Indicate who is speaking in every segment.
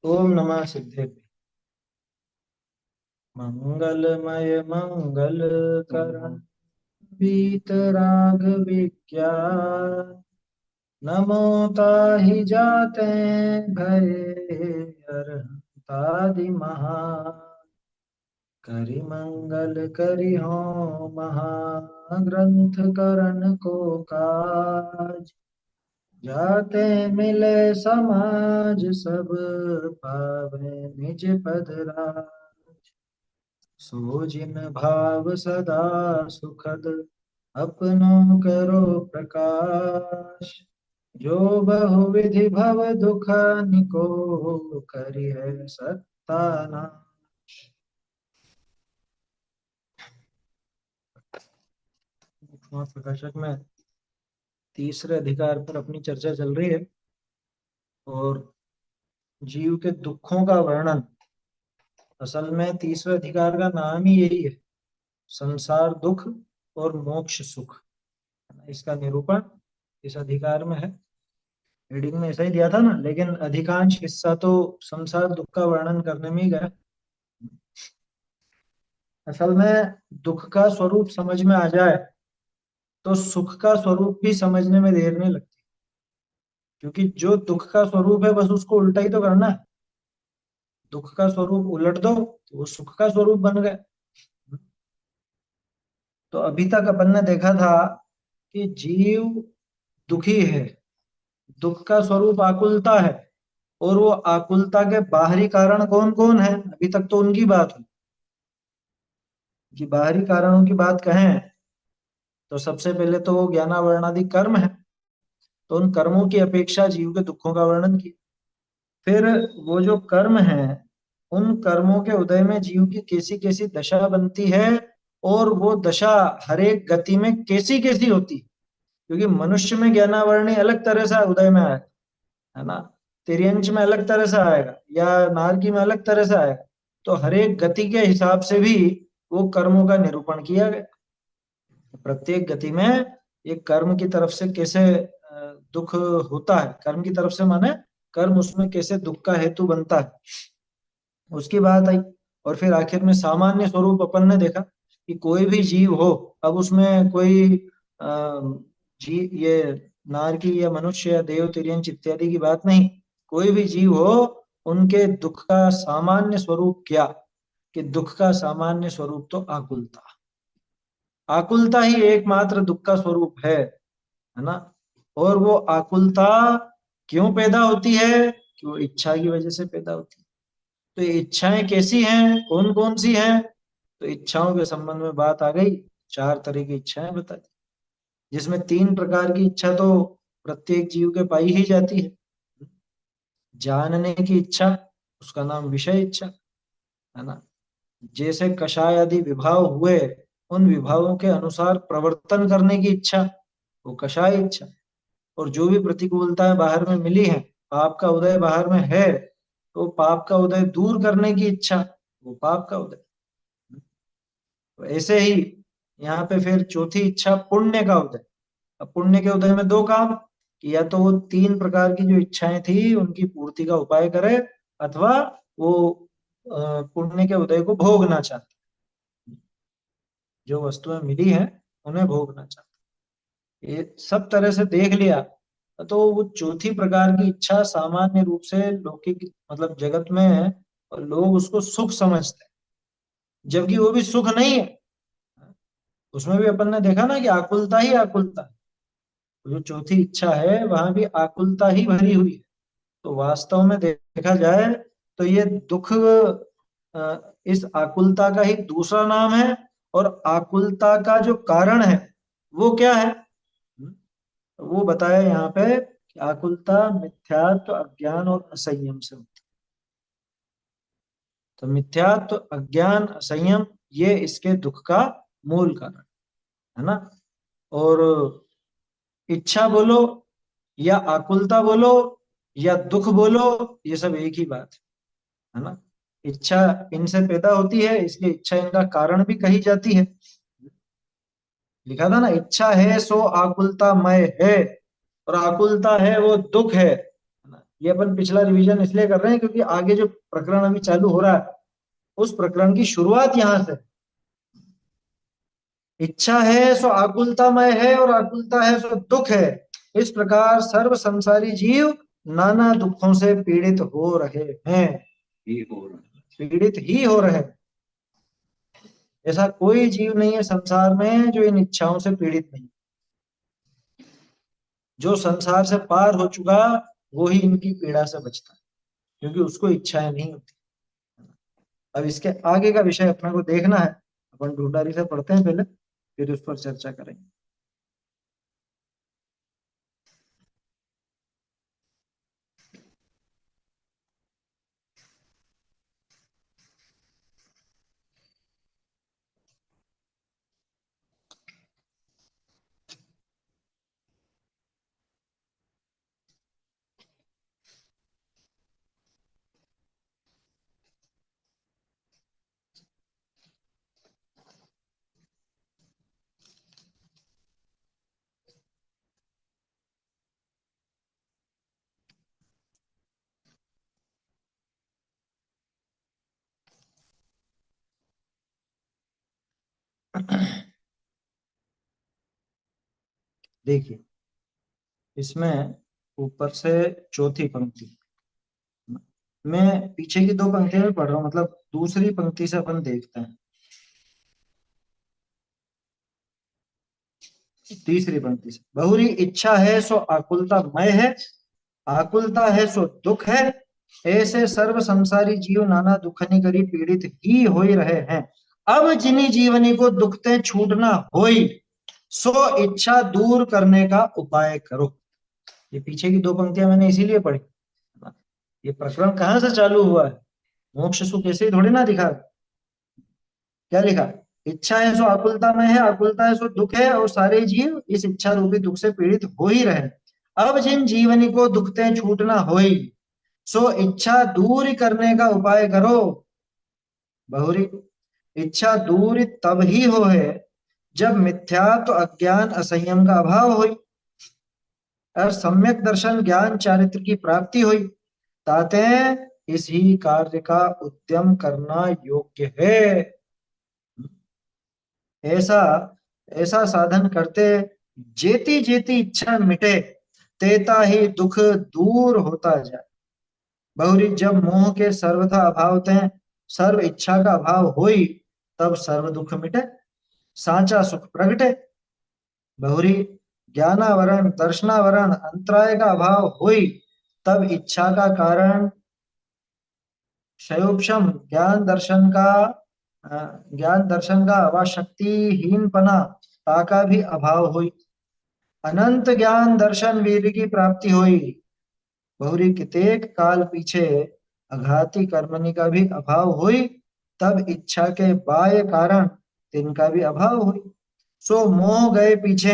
Speaker 1: ओम नमः सिद्धेभ्य। मंगलमय मंगल करण वीतराग विज्ञान नमो ताहि जाते भये अरहंतादि महा करि मंगल करि हो महाग्रंथ करण को काज जाते मिले समाज सब पावे निज पद राज सो जिन भाव सदा सुखद अपनों करो प्रकाश जो बहुविधि भव दुख निको करी है सत्तानाश। उपमा प्रकाशक में तीसरे अधिकार पर अपनी चर्चा चल रही है और जीव के दुखों का वर्णन। असल में तीसरे अधिकार का नाम ही यही है, संसार दुख और मोक्ष सुख। इसका निरूपण इस अधिकार में है। रीडिंग में ऐसा ही दिया था ना, लेकिन अधिकांश हिस्सा तो संसार दुख का वर्णन करने में ही गया। असल में दुख का स्वरूप समझ में आ जाए तो सुख का स्वरूप भी समझने में देर नहीं लगती, क्योंकि जो दुख का स्वरूप है बस उसको उल्टा ही तो करना है। दुख का स्वरूप उलट दो तो वो सुख का स्वरूप बन गए। तो अभी तक अपन ने देखा था कि जीव दुखी है, दुख का स्वरूप आकुलता है, और वो आकुलता के बाहरी कारण कौन कौन है, अभी तक तो उनकी बात हुई। कि बाहरी कारणों की बात कहें तो सबसे पहले तो वो ज्ञानावरणादि कर्म है, तो उन कर्मों की अपेक्षा जीव के दुखों का वर्णन किया। फिर वो जो कर्म है, उन कर्मों के उदय में जीव की कैसी कैसी दशा बनती है, और वो दशा हर एक गति में कैसी कैसी होती है। क्योंकि मनुष्य में ज्ञानावरणी अलग तरह से उदय में आएगा, है ना। तिर्यंच में अलग तरह से आएगा या नारकी में अलग तरह से आएगा। तो हर एक गति के हिसाब से भी वो कर्मों का निरूपण किया गया। प्रत्येक गति में एक कर्म की तरफ से कैसे दुख होता है, कर्म की तरफ से माने कर्म उसमें कैसे दुख का हेतु बनता है, उसकी बात आई। और फिर आखिर में सामान्य स्वरूप अपन ने देखा कि कोई भी जीव हो, अब उसमें कोई अ, जी ये नारकी या मनुष्य या देव तिर्यंच इत्यादि की बात नहीं। कोई भी जीव हो, उनके दुख का सामान्य स्वरूप क्या, कि दुख का सामान्य स्वरूप तो आकुलता। आकुलता ही एकमात्र दुख का स्वरूप है ना। और वो आकुलता क्यों पैदा होती है, कि वो इच्छा की वजह से पैदा होती है। तो ये इच्छाएं कैसी हैं, कौन कौन सी हैं, तो इच्छाओं के संबंध में बात आ गई। चार तरह की इच्छाएं बता दी, जिसमें तीन प्रकार की इच्छा तो प्रत्येक जीव के पाई ही जाती है। जानने की इच्छा, उसका नाम विषय इच्छा, है ना। जैसे कषाय आदि विभाव हुए, उन विभावों के अनुसार प्रवर्तन करने की इच्छा, वो कषाय इच्छा। और जो भी प्रतिकूलताएं बाहर में मिली हैं, पाप का उदय बाहर में है, तो पाप का उदय दूर करने की इच्छा, वो पाप का उदय। तो ऐसे ही यहाँ पे फिर चौथी इच्छा पुण्य का उदय। अब पुण्य के उदय में दो काम, कि या तो वो तीन प्रकार की जो इच्छाएं थी उनकी पूर्ति का उपाय करे, अथवा वो पुण्य के उदय को भोगना चाहते, जो वस्तुएं मिली हैं उन्हें भोगना चाहते। ये सब तरह से देख लिया तो वो चौथी प्रकार की इच्छा सामान्य रूप से लौकिक मतलब जगत में लोग उसको सुख समझते हैं, जबकि वो भी सुख नहीं है। उसमें भी अपन ने देखा ना कि आकुलता ही आकुलता है। जो चौथी इच्छा है वहां भी आकुलता ही भरी हुई है। तो वास्तव में देखा जाए तो ये दुख इस आकुलता का ही दूसरा नाम है। और आकुलता का जो कारण है वो क्या है, तो वो बताया यहाँ पे कि आकुलता मिथ्यात्व अज्ञान और असंयम से होती है। तो मिथ्यात्व अज्ञान असंयम ये इसके दुख का मूल कारण है ना। और इच्छा बोलो या आकुलता बोलो या दुख बोलो, ये सब एक ही बात है ना। इच्छा इनसे पैदा होती है, इसलिए इच्छा इनका कारण भी कही जाती है। लिखा था ना, इच्छा है सो आकुलता मय है, और आकुलता है वो दुख है ना। ये अपन पिछला रिवीजन इसलिए कर रहे हैं क्योंकि आगे जो प्रकरण अभी चालू हो रहा है उस प्रकरण की शुरुआत यहां से। इच्छा है सो आकुलतामय है और आकुलता है सो दुख है। इस प्रकार सर्व संसारी जीव नाना दुखों से पीड़ित हो रहे हैं। पीड़ित ही हो रहे हैं। ऐसा कोई जीव नहीं है संसार में जो इन इच्छाओं से पीड़ित नहीं। जो संसार से पार हो चुका वो ही इनकी पीड़ा से बचता है क्योंकि उसको इच्छाएं नहीं होती। अब इसके आगे का विषय अपने को देखना है। अपन ढूंढारी से पढ़ते हैं पहले, फिर उस पर चर्चा करेंगे। देखिए इसमें ऊपर से चौथी पंक्ति, मैं पीछे की दो पंक्तियां भी पढ़ रहा हूँ, मतलब दूसरी पंक्ति से अपन देखते हैं। तीसरी पंक्ति से, बहुरी इच्छा है सो आकुलता मय है, आकुलता है सो दुख है। ऐसे सर्व संसारी जीव नाना दुखनि करी पीड़ित ही हो ही रहे हैं। अब जिनी जीवनी को दुखते छूटना होई, सो इच्छा दूर करने का उपाय करो। ये पीछे की दो पंक्तियां मैंने इसीलिए पढ़ी। ये प्रकरण कहाँ से चालू हुआ है? मोक्ष सुख ऐसे ही थोड़ी ना दिखा। क्या लिखा? इच्छा है सो आकुलता में है, आकुलता है सो दुख है, और सारे जीव इस इच्छा रूपी दुख से पीड़ित हो ही रहे। अब जिन जीवनी को दुखते छूटना होई, सो इच्छा दूर करने का उपाय करो। बहुरी इच्छा दूर तब ही हो है जब मिथ्यात्व अज्ञान असंयम का अभाव हो और सम्यक दर्शन ज्ञान चारित्र की प्राप्ति हुई, ताते इसी कार्य का उद्यम करना योग्य है। ऐसा ऐसा साधन करते जेती जेती इच्छा मिटे, तेता ही दुख दूर होता जाए। बहुरी जब मोह के सर्वथा अभाव तय सर्व इच्छा का अभाव होई, तब सर्व दुख मिटे, साचा सुख प्रगटे। बहुरी ज्ञानावरण दर्शनावरण अंतराय का अभाव हुई, तब इच्छा का कारण क्षयोक्षम ज्ञान दर्शन का व शक्तिहीनपना ताका भी अभाव हुई। अनंत ज्ञान दर्शन वीर की प्राप्ति हुई। बहुरी कितेक काल पीछे अघाती कर्मणि का भी अभाव हुई, तब इच्छा के बाह्य कारण तिनका भी अभाव हुई। सो मोह गए पीछे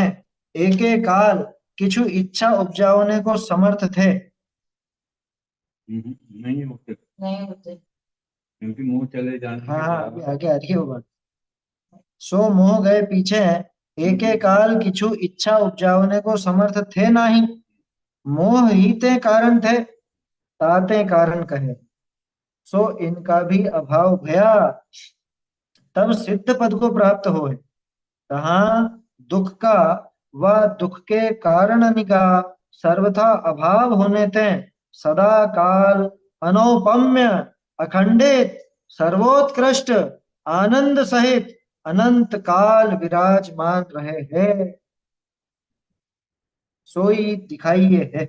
Speaker 1: एके काल किछु इच्छा उपजाने को समर्थ थे। नहीं होते, नहीं होते क्योंकि मुंह चले जाने। हाँ आगे आगे आ रही है वो बात। सो मोह गए पीछे एके काल किछु इच्छा उपजाने को समर्थ थे नाही, मोह ही ते कारण थे, ताते कारण कहे। सो इनका भी अभाव भया, तब सिद्ध पद को प्राप्त होए। तहाँ दुख का व दुख के कारण निका सर्वथा अभाव होने ते सदा काल अनौपम्य अखंडित सर्वोत्कृष्ट आनंद सहित अनंत काल विराजमान रहे हैं। सोई दिखाइए है।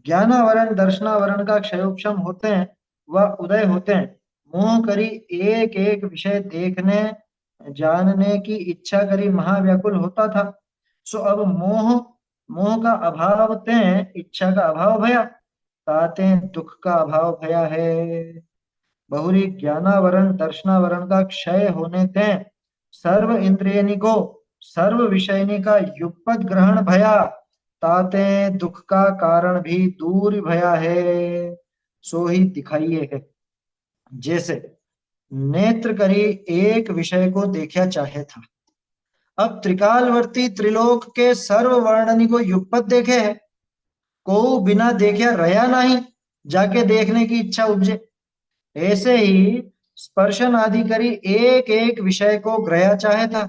Speaker 1: ज्ञानावरण दर्शनावरण का क्षयोक्षम होते हैं व उदय होते हैं। मोह करी एक एक विषय देखने जानने की इच्छा करी महाव्याकुल होता था। सो अब मोह मोह का अभाव ते इच्छा का अभाव भया, ताते दुख का अभाव भया है। बहुरी ज्ञानावरण दर्शनावरण का क्षय होने ते सर्व इंद्रियनी को सर्व विषयनी का युगपद ग्रहण भया, ताते दुख का कारण भी दूर भया है। सो ही दिखाइए है। जैसे नेत्र करी एक विषय को देखा चाहे था, अब त्रिकालवर्ती त्रिलोक के सर्व वर्णनी को युगपत देखे है, को बिना देखे रहा नहीं, जाके देखने की इच्छा उपजे। ऐसे ही स्पर्शन आदि करी एक एक विषय को ग्रह चाहे था।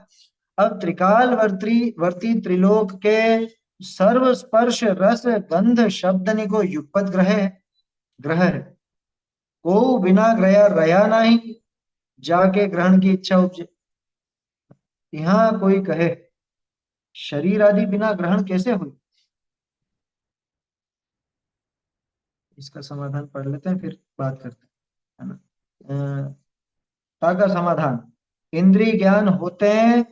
Speaker 1: अब त्रिकाल वर्ती वर्ती त्रिलोक के सर्व स्पर्श रस गंध शब्द निको युगपत ग्रह है, ग्रह है। को बिना ग्रह रहा नहीं, जाके ग्रहण की इच्छा उपजे। यहाँ कोई कहे शरीर आदि बिना ग्रहण कैसे हुई? इसका समाधान पढ़ लेते हैं, फिर बात करते हैं, है ना। ता का समाधान, इंद्रिय ज्ञान होते हैं,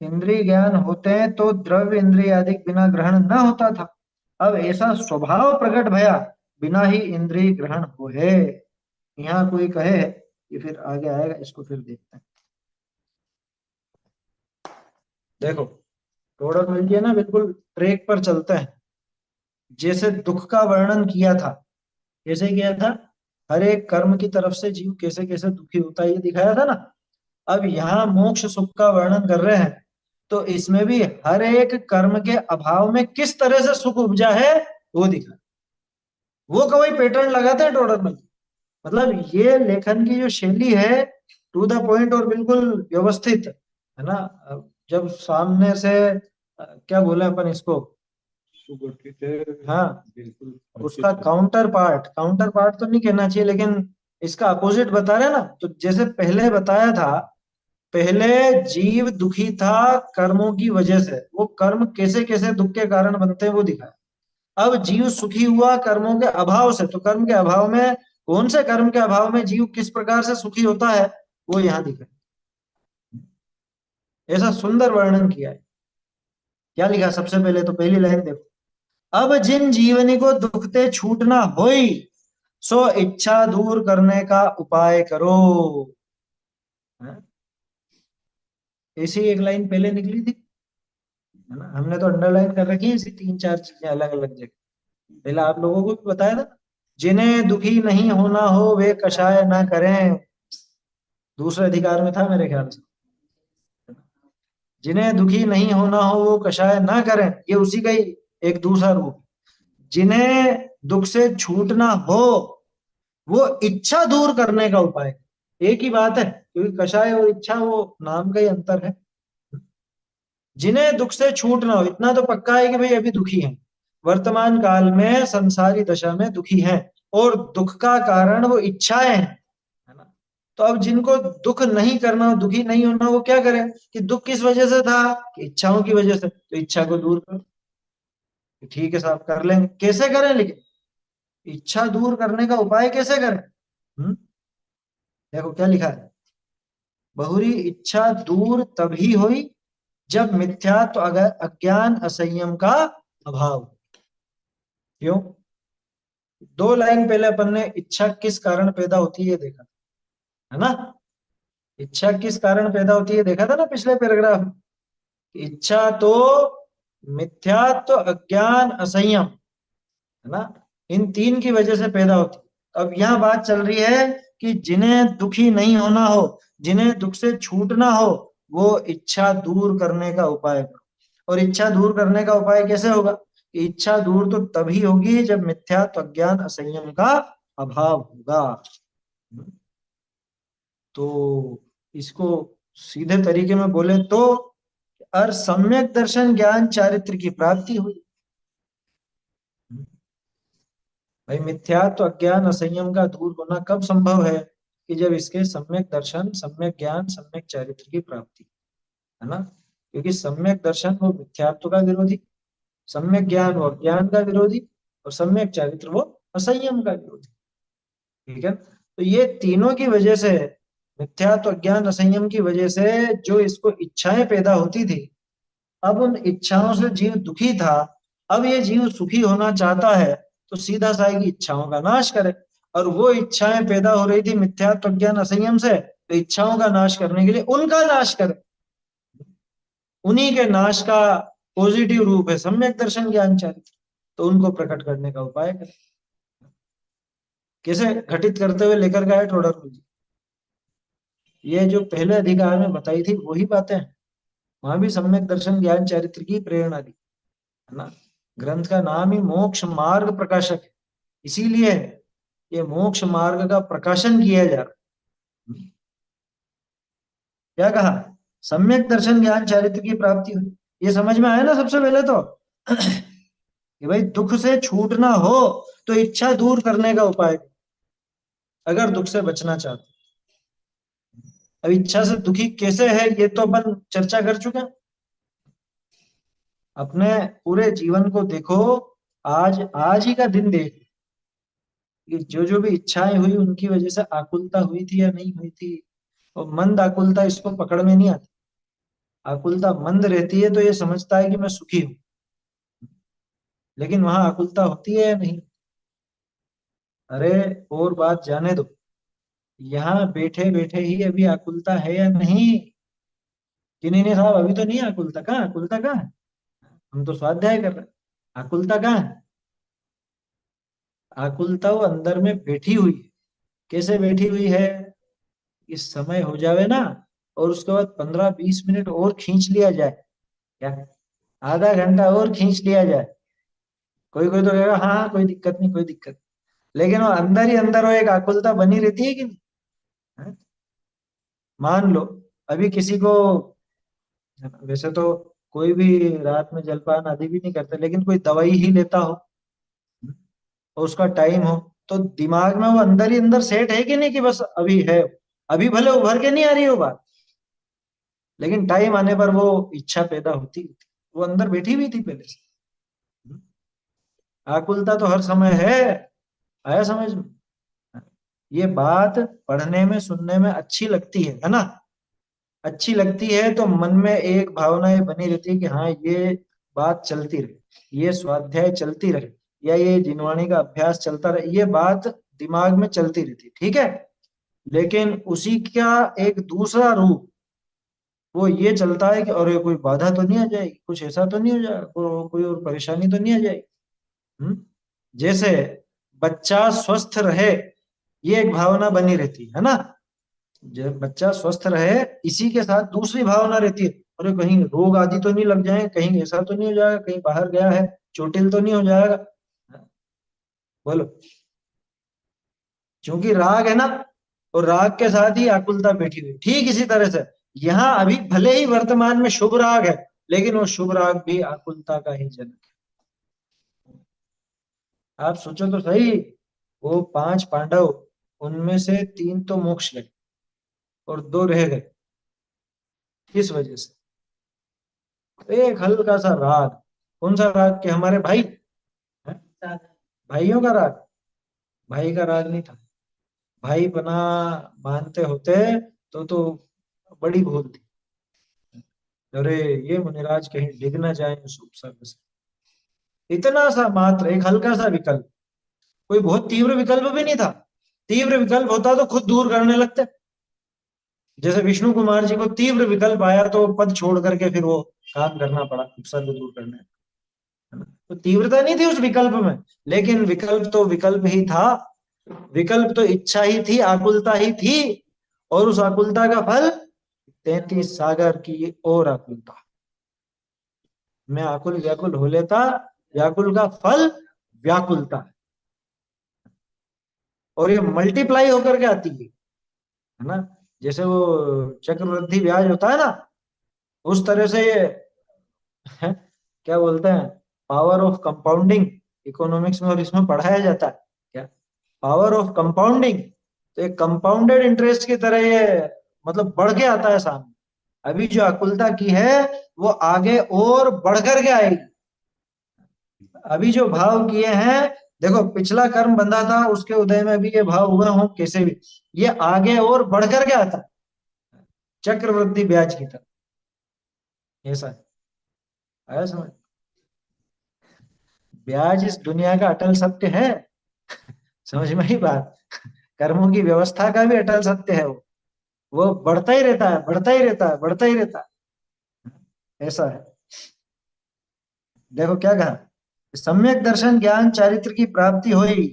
Speaker 1: इंद्रिय ज्ञान होते हैं तो द्रव्य इंद्रिय आदि बिना ग्रहण न होता था। अब ऐसा स्वभाव प्रकट भया, बिना ही इंद्रिय ग्रहण हो है। यहाँ कोई कहे कि फिर आगे आएगा, इसको फिर देखते हैं। देखो, टोडर मिलती है ना, बिल्कुल ट्रैक पर चलते हैं। जैसे दुख का वर्णन किया था, कैसे किया था, हर एक कर्म की तरफ से जीव कैसे कैसे दुखी होता है ये दिखाया था ना। अब यहाँ मोक्ष सुख का वर्णन कर रहे हैं, तो इसमें भी हर एक कर्म के अभाव में किस तरह से सुख उपजा है वो दिखा। वो कोई पैटर्न लगाते हैं टोडर में। मतलब ये लेखन की जो शैली है, टू द पॉइंट और बिल्कुल व्यवस्थित, है ना। जब सामने से क्या बोले अपन इसको, सुगठित है, हाँ, बिल्कुल उसका काउंटर पार्ट तो नहीं कहना चाहिए, लेकिन इसका अपोजिट बता रहे हैं ना। तो जैसे पहले बताया था, पहले जीव दुखी था कर्मों की वजह से, वो कर्म कैसे कैसे दुख के कारण बनते हैं वो दिखाया। अब जीव सुखी हुआ कर्मों के अभाव से, तो कर्म के अभाव में, कौन से कर्म के अभाव में जीव किस प्रकार से सुखी होता है वो यहाँ दिखा। ऐसा सुंदर वर्णन किया है। क्या लिखा सबसे पहले, तो पहली लाइन देखो, अब जिन जीवनी को दुखते छूटना होई, सो इच्छा दूर करने का उपाय करो। हाँ? ऐसी एक लाइन पहले निकली थी, है ना। हमने तो अंडरलाइन कर रखी है ऐसी तीन चार चीजें अलग अलग जगह। पहले आप लोगों को भी बताया था, जिन्हें दुखी नहीं होना हो वे कषाय ना करें। दूसरे अधिकार में था मेरे ख्याल से, जिन्हें दुखी नहीं होना हो वो कषाय ना करें, ये उसी का ही एक दूसरा रूप। जिन्हें दुख से छूटना हो वो इच्छा दूर करने का उपाय, एक ही बात है, क्योंकि कषाय और इच्छा वो नाम का ही अंतर है। जिन्हें दुख से छूट ना हो, इतना तो पक्का है कि भाई अभी दुखी हैं, वर्तमान काल में संसारी दशा में दुखी हैं, और दुख का कारण वो इच्छाएं हैं, है ना। तो अब जिनको दुख नहीं करना हो, दुखी नहीं होना, वो क्या करें कि दुख किस वजह से था, कि इच्छाओं की वजह से, तो इच्छा को दूर करो। ठीक है साहब, कर लेंगे, कैसे करें, लेकिन इच्छा दूर करने का उपाय कैसे करें। हम्म देखो क्या लिखा है, बहुरी इच्छा दूर तभी हुई जब मिथ्यात्व अज्ञान असंयम का अभाव। क्यों? दो लाइन पहले अपन ने इच्छा किस कारण पैदा होती है देखा, है ना। इच्छा किस कारण पैदा होती है देखा था ना पिछले पैराग्राफ में। इच्छा तो मिथ्यात्व अज्ञान असंयम, है ना, इन तीन की वजह से पैदा होती है। अब यहाँ बात चल रही है कि जिन्हें दुखी नहीं होना हो, जिन्हें दुख से छूटना हो, वो इच्छा दूर करने का उपाय करो। और इच्छा दूर करने का उपाय कैसे होगा, कि इच्छा दूर तो तभी होगी जब मिथ्यात्व अज्ञान असंयम का अभाव होगा। तो इसको सीधे तरीके में बोले तो, और सम्यक दर्शन ज्ञान चारित्र की प्राप्ति हुई। भाई मिथ्यात्व अज्ञान असंयम का दूर होना कब संभव है, कि जब इसके सम्यक दर्शन सम्यक ज्ञान सम्यक चरित्र की प्राप्ति, है ना। क्योंकि सम्यक दर्शन वो मिथ्यात्व का विरोधी, सम्यक ज्ञान वो अज्ञान का विरोधी, और सम्यक चरित्र वो असंयम का विरोधी। ठीक है, तो ये तीनों की वजह से, मिथ्यात्व अज्ञान असंयम की वजह से जो इसको इच्छाएं पैदा होती थी, अब उन इच्छाओं से जीव दुखी था। अब ये जीव सुखी होना चाहता है, तो सीधा सा है कि इच्छाओं का नाश करे। और वो इच्छाएं पैदा हो रही थी मिथ्यात्व ज्ञान असंयम से, तो इच्छाओं का नाश करने के लिए उनका नाश करे। उन्हीं के नाश का पॉजिटिव रूप है सम्यक दर्शन ज्ञान चरित्र, तो उनको प्रकट करने का उपाय करे। कैसे घटित करते हुए लेकर गए टोडर जी, ये जो पहले अधिकार में बताई थी वही बातें हैं। वहां भी सम्यक दर्शन ज्ञान चरित्र की प्रेरणा दी, है ना। ग्रंथ का नाम ही मोक्ष मार्ग प्रकाशक है, इसीलिए ये मोक्ष मार्ग का प्रकाशन किया जा रहा है। क्या कहा? सम्यक दर्शन ज्ञान चारित्र की प्राप्ति हुई। ये समझ में आया ना सबसे पहले तो कि भाई दुख से छूटना हो तो इच्छा दूर करने का उपाय, अगर दुख से बचना चाहते। अब इच्छा से दुखी कैसे है ये तो अपन चर्चा कर चुके हैं। अपने पूरे जीवन को देखो, आज आज ही का दिन देख कि जो जो भी इच्छाएं हुई उनकी वजह से आकुलता हुई थी या नहीं हुई थी। और मंद आकुलता इसको पकड़ में नहीं आती। आकुलता मंद रहती है तो ये समझता है कि मैं सुखी हूं, लेकिन वहां आकुलता होती है या नहीं? अरे और बात जाने दो, यहाँ बैठे बैठे ही अभी आकुलता है या नहीं? कि नहीं नहीं साहब अभी तो नहीं आकुलता, कहाँ आकुलता कहाँ है? हम तो स्वाध्याय कर रहे हैं, आकुलता कहाँ है? आकुलता वो अंदर में बैठी हुई है। कैसे बैठी हुई है? इस समय हो जावे ना, और उसके बाद 15-20 मिनट और खींच लिया जाए, क्या आधा घंटा और खींच लिया जाए, कोई कोई तो कहेगा हाँ हाँ कोई दिक्कत नहीं कोई दिक्कत नहीं। लेकिन वो अंदर ही अंदर वो एक आकुलता बनी रहती है कि नहीं? हाँ? मान लो अभी किसी को, वैसे तो कोई भी रात में जलपान आदि भी नहीं करता, लेकिन कोई दवाई ही लेता हो और उसका टाइम हो, तो दिमाग में वो अंदर ही अंदर सेट है कि नहीं कि बस अभी है। अभी भले उभर के नहीं आ रही हो बात, लेकिन टाइम आने पर वो इच्छा पैदा होती थी, वो अंदर बैठी हुई थी पहले से। आकुलता तो हर समय है। आया समझ में? ये बात पढ़ने में सुनने में अच्छी लगती है ना? अच्छी लगती है तो मन में एक भावना ये बनी रहती है कि हाँ ये बात चलती रहे, ये स्वाध्याय चलती रहे, या ये जिनवाणी का अभ्यास चलता रहे, ये बात दिमाग में चलती रहती है, ठीक है। लेकिन उसी का एक दूसरा रूप वो ये चलता है कि अरे कोई बाधा तो नहीं आ जाएगी, कुछ ऐसा तो नहीं हो जाएगा, कोई और परेशानी तो नहीं आ जाएगी। हम्म? जैसे बच्चा स्वस्थ रहे, ये एक भावना बनी रहती है ना? जब बच्चा स्वस्थ रहे, इसी के साथ दूसरी भावना रहती है, अरे कहीं रोग आदि तो नहीं लग जाए, कहीं ऐसा तो नहीं हो जाएगा, कहीं बाहर गया है चोटिल तो नहीं हो जाएगा। बोलो। क्योंकि राग है ना, और राग के साथ ही आकुलता बैठी हुई, ठीक इसी तरह से यहाँ अभी भले ही वर्तमान में शुभ राग है, लेकिन वो शुभ राग भी आकुलता का ही जनक है। आप सोचो तो सही, वो 5 पांडव, उनमें से 3 तो मोक्ष गए और 2 रह गए। किस वजह से? एक हल्का सा राग। कौन सा राग? के हमारे भाई हैं? भाइयों का राग? भाई का राग नहीं था। भाई बना मानते होते तो बड़ी भूल थी। अरे ये मुनिराज कहीं डिग ना जाए उस उपसर्ग से। इतना सा मात्र एक हल्का सा विकल्प, कोई बहुत तीव्र विकल्प भी नहीं था। तीव्र विकल्प होता तो खुद दूर करने लगते। जैसे विष्णु कुमार जी को तीव्र विकल्प आया तो पद छोड़ करके फिर वो काम करना पड़ा उपसर्ग दूर करने, है ना? तो तीव्रता नहीं थी उस विकल्प में, लेकिन विकल्प तो विकल्प ही था। विकल्प तो इच्छा ही थी, आकुलता ही थी। और उस आकुलता का फल 33 सागर की और आकुलता। मैं आकुल व्याकुल हो लेता, व्याकुल का फल व्याकुलता। और ये मल्टीप्लाई होकर के आती है ना? जैसे वो चक्रवृद्धि ब्याज होता है ना, उस तरह से ये है, क्या बोलते हैं, पावर ऑफ कंपाउंडिंग, इकोनॉमिक्स में और इसमें पढ़ाया जाता है क्या, पावर ऑफ कंपाउंडिंग। तो एक कंपाउंडेड इंटरेस्ट की तरह ये मतलब बढ़ के आता है सामने। अभी जो आकुलता की है वो आगे और बढ़ कर के आएगी। अभी जो भाव किए हैं, देखो पिछला कर्म बंधा था उसके उदय में भी ये भाव हुए हों कैसे भी, ये आगे और बढ़ कर के आता है, चक्रवृद्धि ब्याज की तरह। ऐसा है। आया समझ? ब्याज इस दुनिया का अटल सत्य है। समझ में ही बात। कर्मों की व्यवस्था का भी अटल सत्य है वो बढ़ता ही रहता है, बढ़ता ही रहता है, बढ़ता ही रहता है। ऐसा है। देखो क्या कहा, सम्यक दर्शन ज्ञान चारित्र की प्राप्ति हुई,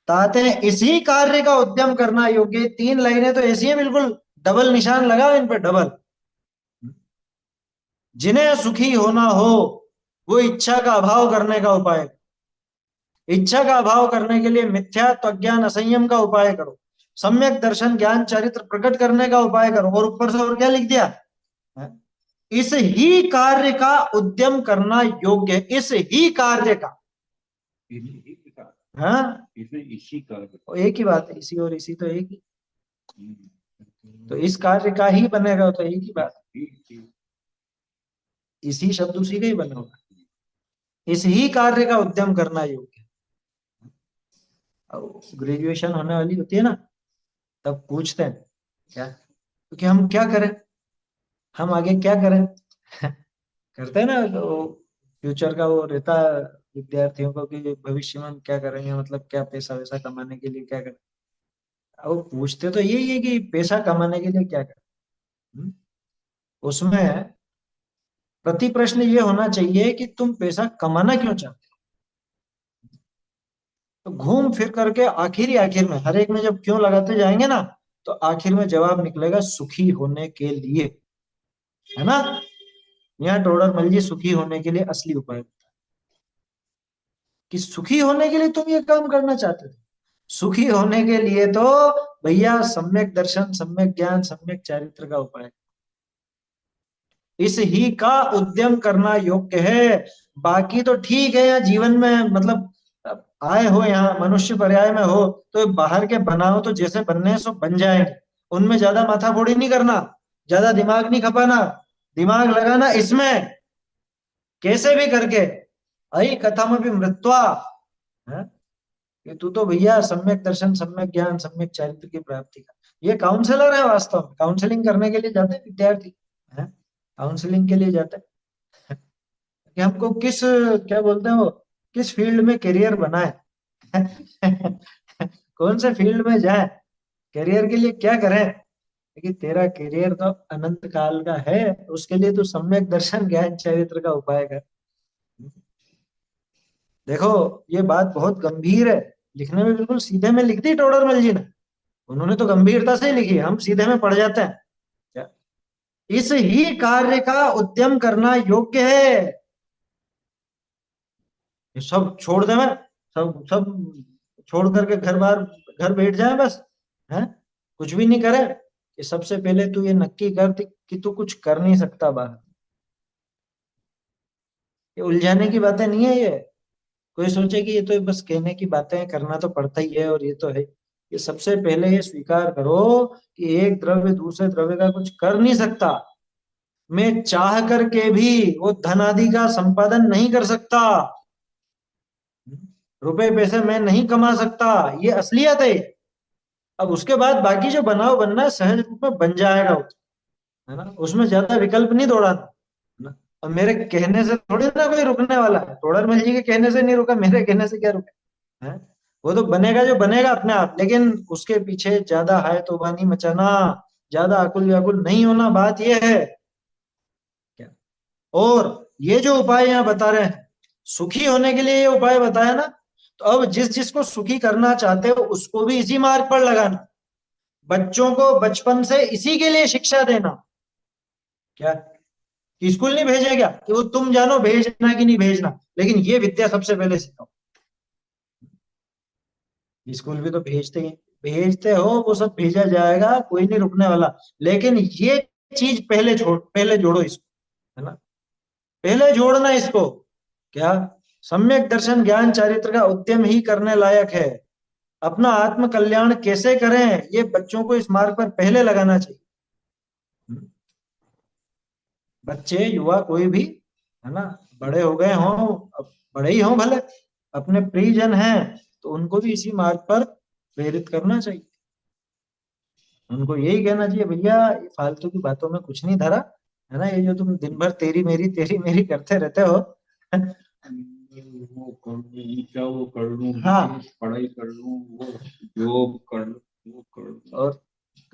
Speaker 1: ताते इसी कार्य का उद्यम करना योग्य। 3 लाइनें तो ऐसी हैं बिल्कुल, डबल निशान लगाओ इन पे, डबल। जिन्हें सुखी होना हो वो इच्छा का अभाव करने का उपाय करो। इच्छा का अभाव करने के लिए मिथ्यात्व अज्ञान असंयम का उपाय करो। सम्यक दर्शन ज्ञान चरित्र प्रकट करने का उपाय करो। और ऊपर से और क्या लिख दिया है? इस ही कार्य का उद्यम करना योग्य है। इस ही कार्य का, हाँ
Speaker 2: इसी का
Speaker 1: एक ही बात है, इसी और इसी तो एक ही। तो इस कार्य का ही बनेगा तो एक ही बात है। इसी शब्द उसी का ही बना होगा। इस ही कार्य का उद्यम करना योग्य। अब ग्रेजुएशन होने वाली होती है ना, तब पूछते हैं क्या, क्योंकि हम क्या करें, हम आगे क्या करें करते हैं ना, तो फ्यूचर का वो रहता है विद्यार्थियों को कि भविष्य में हम क्या करेंगे, मतलब क्या पैसा वैसा कमाने के लिए क्या करें। अब वो पूछते तो यही है कि पैसा कमाने के लिए क्या करें। हम्म? उसमें प्रति प्रश्न ये होना चाहिए कि तुम पैसा कमाना क्यों चाहते हो। तो घूम फिर करके आखिर में हर एक में जब क्यों लगाते जाएंगे ना, तो आखिर में जवाब निकलेगा सुखी होने के लिए, है ना। यहाँ टोडर मल जी सुखी होने के लिए असली उपाय कि सुखी होने के लिए तुम ये काम करना चाहते थे। सुखी होने के लिए तो भैया सम्यक दर्शन सम्यक ज्ञान सम्यक चारित्र का उपाय, इस ही का उद्यम करना योग्य है। बाकी तो ठीक है, यहाँ जीवन में मतलब आए हो, यहाँ मनुष्य पर्याय में हो, तो बाहर के बनाओ तो जैसे बनने हैं सो बन जाएंगे। उनमें ज्यादा माथाफोड़ी नहीं करना, ज्यादा दिमाग नहीं खपाना। दिमाग लगाना इसमें कैसे भी करके, अई कथम भी मृत्वा, है? कि तू तो भैया सम्यक दर्शन सम्यक ज्ञान सम्यक चारित्र की प्राप्ति का, ये काउंसलर है वास्तव में। काउंसलिंग करने के लिए जाते हैं विद्यार्थी, है? काउंसलिंग के लिए जाते हैं कि हमको किस, क्या बोलते हैं वो, किस फील्ड में करियर बनाए कौन से फील्ड में जाए, करियर के लिए क्या करें। लेकिन तेरा करियर तो अनंत काल का है, उसके लिए तू सम्यक दर्शन ज्ञान चरित्र का उपाय कर। देखो ये बात बहुत गंभीर है, लिखने में बिल्कुल सीधे में लिख दी टोडरमल जी ने। उन्होंने तो गंभीरता से ही लिखी है, हम सीधे में पढ़ जाते हैं क्या। इस ही कार्य का उद्यम करना योग्य है। ये सब छोड़ दे, मैं सब सब छोड़ करके घर बार घर बैठ जाए बस, है, कुछ भी नहीं करे। कि सबसे पहले तू ये नक्की कर कि तू कुछ कर नहीं सकता बाहर। ये उलझाने की बातें नहीं है ये। कोई सोचे कि ये तो बस कहने की बातें हैं, करना तो पड़ता ही है और ये तो है। ये सबसे पहले ये स्वीकार करो कि एक द्रव्य दूसरे द्रव्य का कुछ कर नहीं सकता। मैं चाह करके भी वो धन आदि का संपादन नहीं कर सकता। रुपए पैसे मैं नहीं कमा सकता, ये असलियत है। अब उसके बाद बाकी जो बनाओ बनना है सहज रूप में बन जाएगा वो, है ना। उसमें ज्यादा विकल्प नहीं दौड़ाना, है ना। अब मेरे कहने से थोड़ी ना कोई रुकने वाला है, तोड़रमल जी के कहने से नहीं रुका, मेरे कहने से क्या रुका है। वो तो बनेगा जो बनेगा अपने आप, लेकिन उसके पीछे ज्यादा हाय तौबा मचाना, ज्यादा आकुल व्याकुल नहीं होना, बात ये है क्या। और ये जो उपाय यहाँ बता रहे हैं, सुखी होने के लिए ये उपाय बताया ना, तो अब जिस जिसको सुखी करना चाहते हो उसको भी इसी मार्ग पर लगाना। बच्चों को बचपन से इसी के लिए शिक्षा देना क्या, कि स्कूल नहीं भेजेगा कि वो तुम जानो भेजना कि नहीं भेजना, लेकिन ये विद्या सबसे पहले सिखाओ। स्कूल भी तो भेजते ही, भेजते हो, वो सब भेजा जाएगा, कोई नहीं रुकने वाला। लेकिन ये चीज पहले जोड़ो इसको, है ना। पहले जोड़ना इसको क्या, सम्यक दर्शन ज्ञान चारित्र का उद्यम ही करने लायक है। अपना आत्म कल्याण कैसे करें, ये बच्चों को इस मार्ग पर पहले लगाना चाहिए। बच्चे युवा कोई भी, है ना, बड़े हो गए हों, अब बड़े ही हों भले, अपने प्रियजन हैं, तो उनको भी इसी मार्ग पर प्रेरित करना चाहिए। उनको यही कहना चाहिए भैया ये फालतू की बातों में कुछ नहीं धरा, है ना, ये जो तुम दिन भर तेरी मेरी करते रहते हो
Speaker 2: वो कर लूं, क्या वो कर लूं,
Speaker 1: हाँ,
Speaker 2: पढ़ाई कर लूं, वो जॉब कर लूं, वो कर लूं।
Speaker 1: और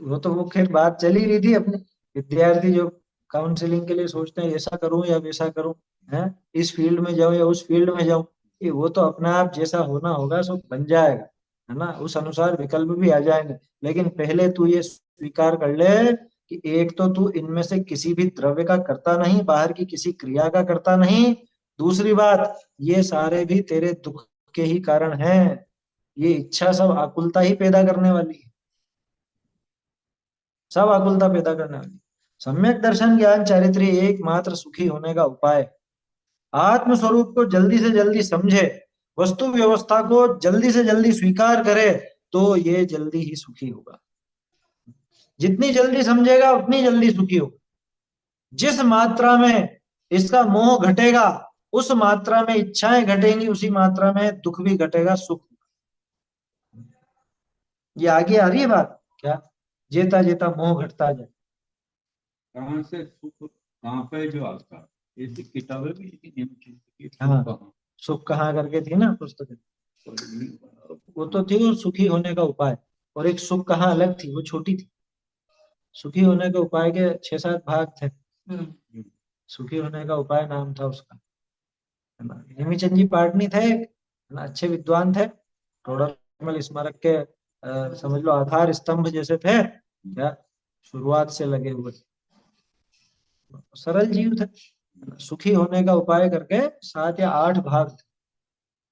Speaker 1: वो तो वो खैर बात चल ही रही थी अपने विद्यार्थी जो काउंसलिंग के लिए सोचते हैं ऐसा करूं या वैसा करूं, है, इस फील्ड में जाऊं या उस फील्ड में जाऊं, ये वो तो अपने आप जैसा होना होगा सो बन जाएगा, है ना, उस अनुसार विकल्प भी आ जाएंगे। लेकिन पहले तू ये स्वीकार कर ले कि एक तो तू इनमें से किसी भी द्रव्य का करता नहीं, बाहर की किसी क्रिया का करता नहीं, दूसरी बात, ये सारे भी तेरे दुख के ही कारण हैं। ये इच्छा सब आकुलता ही पैदा करने वाली है, सब आकुलता पैदा करने वाली। सम्यक दर्शन ज्ञान चारित्र्य एकमात्र सुखी होने का उपाय। आत्म स्वरूप को जल्दी से जल्दी समझे, वस्तु व्यवस्था को जल्दी से जल्दी स्वीकार करे, तो ये जल्दी ही सुखी होगा। जितनी जल्दी समझेगा उतनी जल्दी सुखी होगा। जिस मात्रा में इसका मोह घटेगा, उस मात्रा में इच्छाएं घटेंगी, उसी मात्रा में दुख भी घटेगा, सुख। ये आगे आ रही है बात क्या? जेता जेता मोह घटता जाए।
Speaker 2: कहाँ से सुख कहाँ पे जो आता, ऐसी किताबें भी लिखी हैं कि सुख
Speaker 1: हाँ,
Speaker 2: कहाँ।
Speaker 1: सुख कहाँ करके थी ना पुस्तक,
Speaker 2: और
Speaker 1: वो तो थी वो सुखी होने का उपाय। और एक सुख कहाँ अलग थी, वो छोटी थी। सुखी होने के उपाय के 6-7 भाग थे। सुखी होने का उपाय नाम था उसका, है ना। हेमीचंद जी पाटनी थे, है ना, अच्छे विद्वान थे। टोडरमल स्मारक के समझ लो आधार स्तंभ जैसे थे क्या, शुरुआत से लगे हुए। सरल जीव थे। सुखी होने का उपाय करके 7 या 8 भाग थे।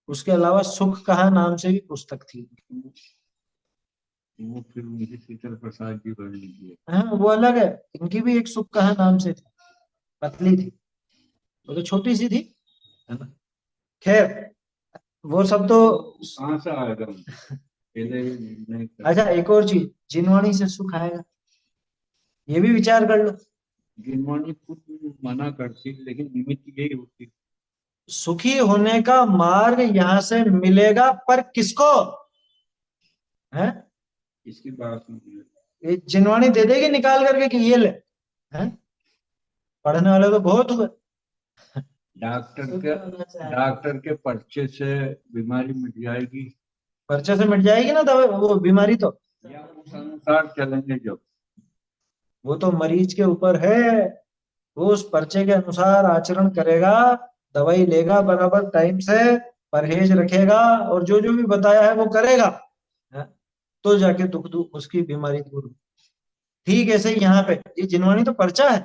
Speaker 1: उसके अलावा सुख कहा नाम से भी पुस्तक थी।
Speaker 2: वो फिर उनकी शीतल प्रसाद जी बन लीजिए।
Speaker 1: हाँ, वो अलग है। इनकी भी एक सुख कहा नाम से थी, पतली थी, वो तो छोटी सी थी, है ना। खैर, वो सब तो।
Speaker 2: कहाँ से आएगा पहले ही निर्णय
Speaker 1: अच्छा,
Speaker 2: कर।
Speaker 1: एक और चीज, जिनवाणी से सुख आएगा, ये भी विचार कर लो।
Speaker 2: गिनवानी खुद मना करती, लेकिन निमित्त यही होती।
Speaker 1: सुखी होने का मार्ग यहाँ से मिलेगा, पर किसको है?
Speaker 2: इसकी बात नहीं है।
Speaker 1: ये जिनवाणी दे देगी निकाल करके कि ये ले, है? पढ़ने वाले तो बहुत हुए।
Speaker 2: डॉक्टर के डॉक्टर के पर्चे से बीमारी मिट जाएगी,
Speaker 1: पर्चे से मिट जाएगी ना दवा, वो बीमारी तो।
Speaker 2: या उस अनुसार चलेंगे जब।
Speaker 1: वो तो मरीज के ऊपर है। वो उस पर्चे के अनुसार आचरण करेगा, दवाई लेगा बराबर टाइम से, परहेज रखेगा, और जो जो भी बताया है वो करेगा, है? तो जाके दुख दुख उसकी बीमारी दूर होगी। ठीक ऐसे ही यहाँ पे ये जिनवाणी तो पर्चा है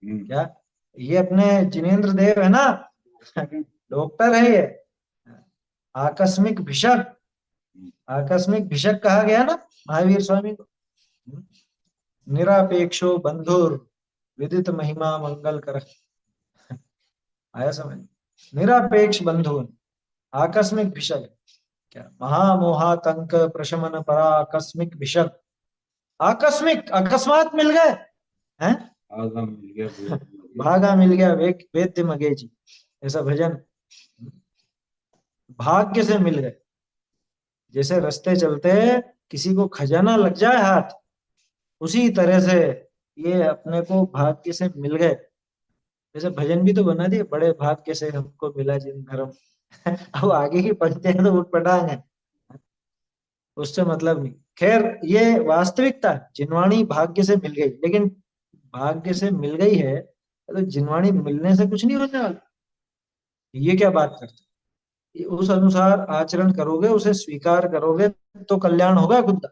Speaker 1: क्या। ये अपने जिनेंद्र देव है ना, डॉक्टर है ये। आकस्मिक भिषक, आकस्मिक भिषक कहा गया ना महावीर स्वामी को। निरापेक्षो बंधुर विदित महिमा मंगल कर, आया समझ। निरापेक्ष बंधु, आकस्मिक भिषक, क्या महामोहातंक प्रशमन परा आकस्मिक भिषक। आकस्मिक, अकस्मात मिल गए हैं,
Speaker 2: आगा मिल गया वो।
Speaker 1: भागा मिल गया वेद्य मगे जी, ऐसा भजन। भाग्य से मिल गए, जैसे रास्ते चलते किसी को खजाना लग जाए हाथ, उसी तरह से ये अपने को भाग्य से मिल गए। जैसे भजन भी तो बना दिए, बड़े भाग्य से हमको मिला जिन धर्म। अब आगे की पंक्ति है तो उठपटांग है, उससे मतलब नहीं। खैर, ये वास्तविकता, जिनवाणी भाग्य से मिल गई, लेकिन भाग्य से मिल गई है तो जिनवाणी मिलने से कुछ नहीं होने वाला। ये क्या बात करते, उस अनुसार आचरण करोगे, उसे स्वीकार करोगे, तो कल्याण होगा खुद का।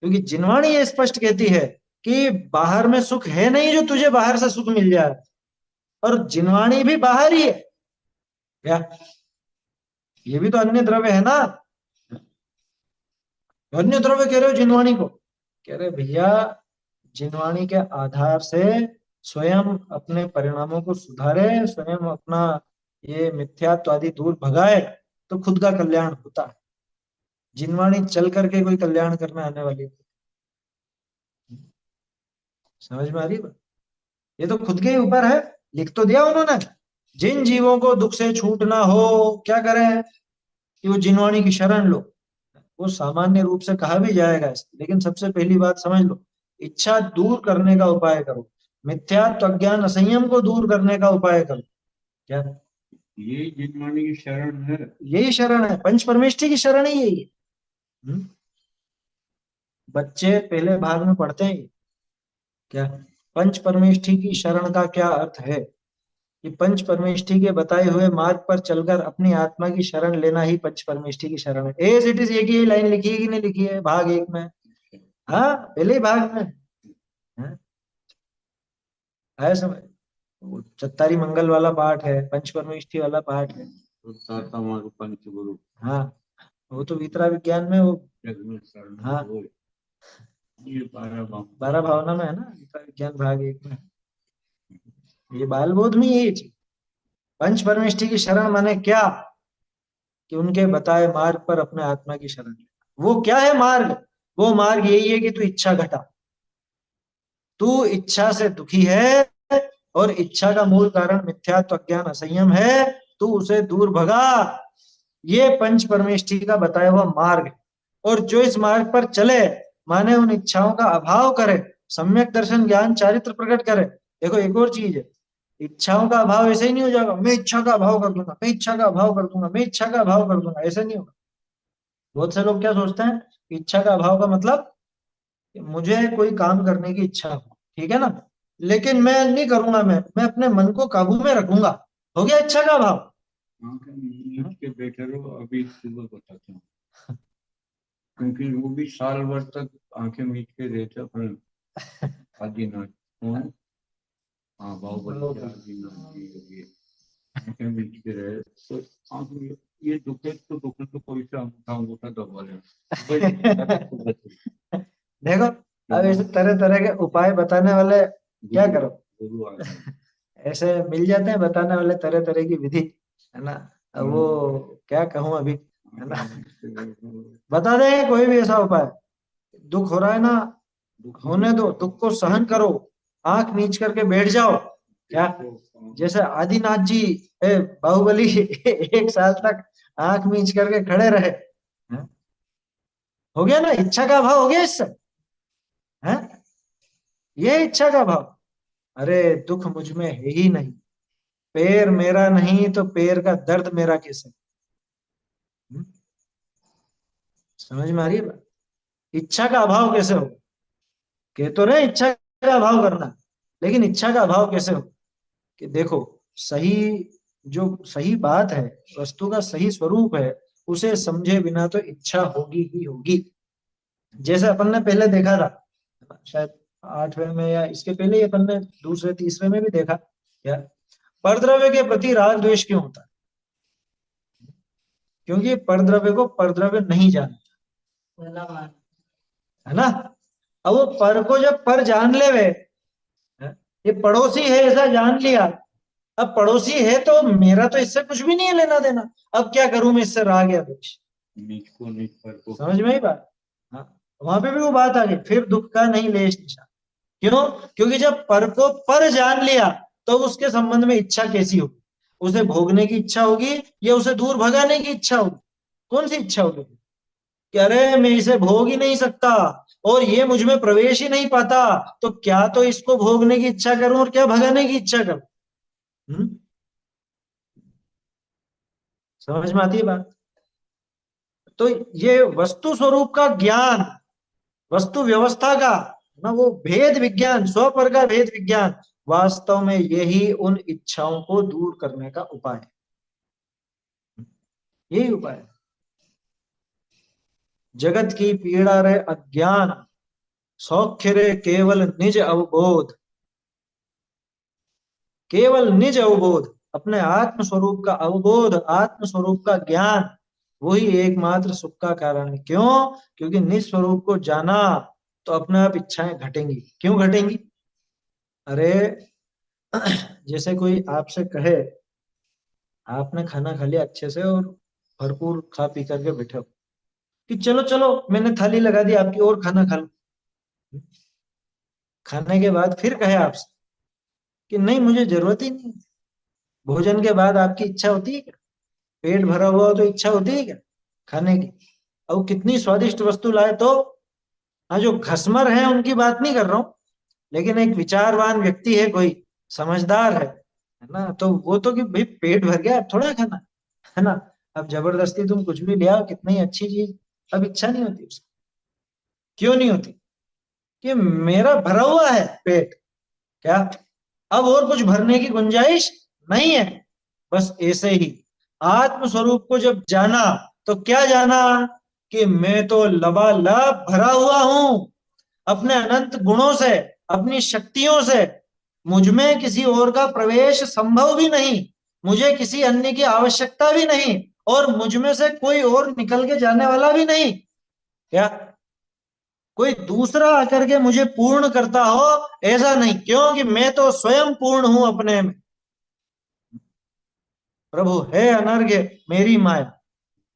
Speaker 1: क्योंकि जिनवाणी ये स्पष्ट कहती है कि बाहर में सुख है नहीं जो तुझे बाहर से सुख मिल जाए, और जिनवाणी भी बाहर ही है क्या, ये भी तो अन्य द्रव्य है ना। अन्य द्रव्य कह रहे हो जिनवाणी को, कह रहे भैया जिनवाणी के आधार से स्वयं अपने परिणामों को सुधारे, स्वयं अपना ये मिथ्यात्व आदि दूर भगाए, तो खुद का कल्याण होता है। जिनवाणी चल करके कोई कल्याण करने आने वाली है? समझ में आ रही है बात? ये तो खुद के ही ऊपर है। लिख तो दिया उन्होंने, जिन जीवों को दुख से छूटना हो क्या करें, कि वो जिनवाणी की शरण लो। वो सामान्य रूप से कहा भी जाएगा लेकिन सबसे पहली बात समझ लो, इच्छा दूर करने का उपाय करो, मिथ्यात्व अज्ञान असंयम को दूर करने का उपाय करो। क्या?
Speaker 2: ये जिनवाणी की शरण है।
Speaker 1: यही शरण है, पंच परमेष्ठी की शरण ही यही है। बच्चे पहले भाग में पढ़ते हैं क्या, पंच परमेष्ठी की शरण का क्या अर्थ है, कि पंच परमेष्ठी के बताए हुए मार्ग पर चलकर अपनी आत्मा की शरण लेना ही पंच परमेष्ठी की शरण है। एज इट इज एक ही लाइन लिखी है कि नहीं लिखी है भाग 1 में? हाँ, पहले ही भाग में है, आया समझ। वो चत्तारी मंगल वाला पाठ है, पंचपरमेष्ठी वाला पाठ है।
Speaker 2: तो सातवां पंचगुरु
Speaker 1: हाँ, वो तो वितरा विज्ञान में वो,
Speaker 2: जग में शरण
Speaker 1: हाँ,
Speaker 2: होए। ये 12 भाव
Speaker 1: 12 भावना में है ना, वितरा विज्ञान भाग 1 में। ये बाल बोध में यही चीज, पंच परमेष्ठी की शरण माने क्या, कि उनके बताए मार्ग पर अपने आत्मा की शरण लेना। वो क्या है मार्ग? वो मार्ग यही है कि तू इच्छा घटा, तू इच्छा से दुखी है, और इच्छा का मूल कारण मिथ्यात्व, अज्ञान, असंयम है, तू उसे दूर भगा। ये पंच परमेष्ठी का बताया हुआ मार्ग है। और जो इस मार्ग पर चले, माने उन इच्छाओं का अभाव करे, सम्यक दर्शन ज्ञान चारित्र प्रकट करे। देखो एक और चीज है, इच्छाओं का अभाव ऐसे ही नहीं हो जाएगा, मैं इच्छा का अभाव कर दूंगा, मैं इच्छा का अभाव कर दूंगा, मैं इच्छा का अभाव कर दूंगा, ऐसे नहीं होगा। बहुत से लोग क्या सोचते हैं, इच्छा का अभाव का मतलब कि मुझे कोई काम करने की इच्छा हो, ठीक है ना, लेकिन मैं नहीं करूंगा, मैं अपने मन को काबू में रखूंगा, हो गया इच्छा का अभाव।
Speaker 2: आंखें मीच के बैठे रहो, अभी सुबह बताता हूँ। क्योंकि वो भी साल भर तक आंखें मीच के रहते अपने आदिनाथ। कौन? हाँ, बाहुबली के आदिनाथ जी ये आंखें मीच के रहे तो आंख में ये दुखे तो कोई सा अंगूठा अंगूठा दबा ले।
Speaker 1: देखो, अब ऐसे तरह तरह के उपाय बताने वाले क्या
Speaker 2: गुरु
Speaker 1: करो,
Speaker 2: गुरु आ गए।
Speaker 1: ऐसे मिल जाते हैं बताने वाले तरह तरह की विधि, है ना। अब वो क्या कहूं अभी, है ना, बता देंगे कोई भी ऐसा उपाय। दुख हो रहा है ना, होने दो, दुख को सहन करो, आंख नीच करके बैठ जाओ। क्या, जैसे आदिनाथ जी, बाहुबली 1 साल तक आंख मीच करके खड़े रहे, हैं? हो गया ना, इच्छा का अभाव हो गया इससे, है, ये इच्छा का अभाव। अरे दुख मुझ में है ही नहीं, पैर मेरा नहीं तो पैर का दर्द मेरा कैसे। हम्म? समझ में आ रही है बात? इच्छा का अभाव कैसे हो, कह तो रहे इच्छा का अभाव करना, लेकिन इच्छा का अभाव कैसे हो, कि देखो, सही, जो सही बात है, वस्तु का सही स्वरूप है, उसे समझे बिना तो इच्छा होगी ही होगी। जैसे अपन ने पहले देखा था, शायद 8वें में या इसके पहले ही अपन ने दूसरे तीसरे में भी देखा, क्या, परद्रव्य के प्रति राग द्वेष क्यों होता है? क्योंकि परद्रव्य को परद्रव्य नहीं जानता, है ना। अब वो पर को जब पर जान ले वे, ये पड़ोसी है ऐसा जान लिया, अब पड़ोसी है तो मेरा तो इससे कुछ भी नहीं है लेना देना, अब क्या करूं मैं इससे राग या द्वेष।
Speaker 2: नीच को नीच पर को
Speaker 1: समझ में ही बात। हाँ, वहां पे भी वो बात आ गई, फिर दुख का नहीं लेश निशान। क्यों? क्योंकि जब पर को पर जान लिया, तो उसके संबंध में इच्छा कैसी होगी, उसे भोगने की इच्छा होगी या उसे दूर भगाने की इच्छा होगी? कौन सी इच्छा होगी, कि अरे मैं इसे भोग ही नहीं सकता, और ये मुझ में प्रवेश ही नहीं पाता, तो क्या तो इसको भोगने की इच्छा करूं और क्या भगाने की इच्छा करूं। समझ में आती है बात? तो ये वस्तु स्वरूप का ज्ञान, वस्तु व्यवस्था का ना, वो भेद विज्ञान, स्वपर का भेद विज्ञान, वास्तव में यही उन इच्छाओं को दूर करने का उपाय है, यही उपाय है। जगत की पीड़ा रे अज्ञान, सौख्य रे केवल निज अवबोध। केवल निज अवबोध, अपने आत्म स्वरूप का अवबोध, आत्म स्वरूप का ज्ञान, वही एकमात्र सुख का कारण है। क्यों? क्योंकि निज स्वरूप को जाना तो अपने आप इच्छाएं घटेंगी। क्यों घटेंगी? अरे जैसे कोई आपसे कहे, आपने खाना खा लिया अच्छे से और भरपूर खा पी करके बैठे हो, कि चलो चलो मैंने थाली लगा दी आपकी, और खाना खा लो। खाने के बाद फिर कहे आपसे कि नहीं मुझे जरूरत ही नहीं। भोजन के बाद आपकी इच्छा होती है क्या? पेट भरा हुआ हो तो इच्छा होती है क्या खाने की? अब कितनी स्वादिष्ट वस्तु लाए तो, हाँ, जो घसमर है उनकी बात नहीं कर रहा हूं, लेकिन एक विचारवान व्यक्ति है, कोई समझदार है ना, तो वो तो कि भाई पेट भर गया अब थोड़ा खाना, है ना। अब जबरदस्ती तुम कुछ भी ले आओ, कितनी अच्छी चीज, अब इच्छा नहीं होती उसकी। क्यों नहीं होती? कि मेरा भरा हुआ है पेट, क्या अब और कुछ भरने की गुंजाइश नहीं है। बस ऐसे ही आत्म स्वरूप को जब जाना, तो क्या जाना, कि मैं तो लबालब भरा हुआ हूं, अपने अनंत गुणों से, अपनी शक्तियों से, मुझ में किसी और का प्रवेश संभव भी नहीं, मुझे किसी अन्य की आवश्यकता भी नहीं, और मुझ में से कोई और निकल के जाने वाला भी नहीं। क्या कोई दूसरा आकर के मुझे पूर्ण करता हो? ऐसा नहीं, क्योंकि मैं तो स्वयं पूर्ण हूं अपने में। प्रभु है अनर्घ्य मेरी माया।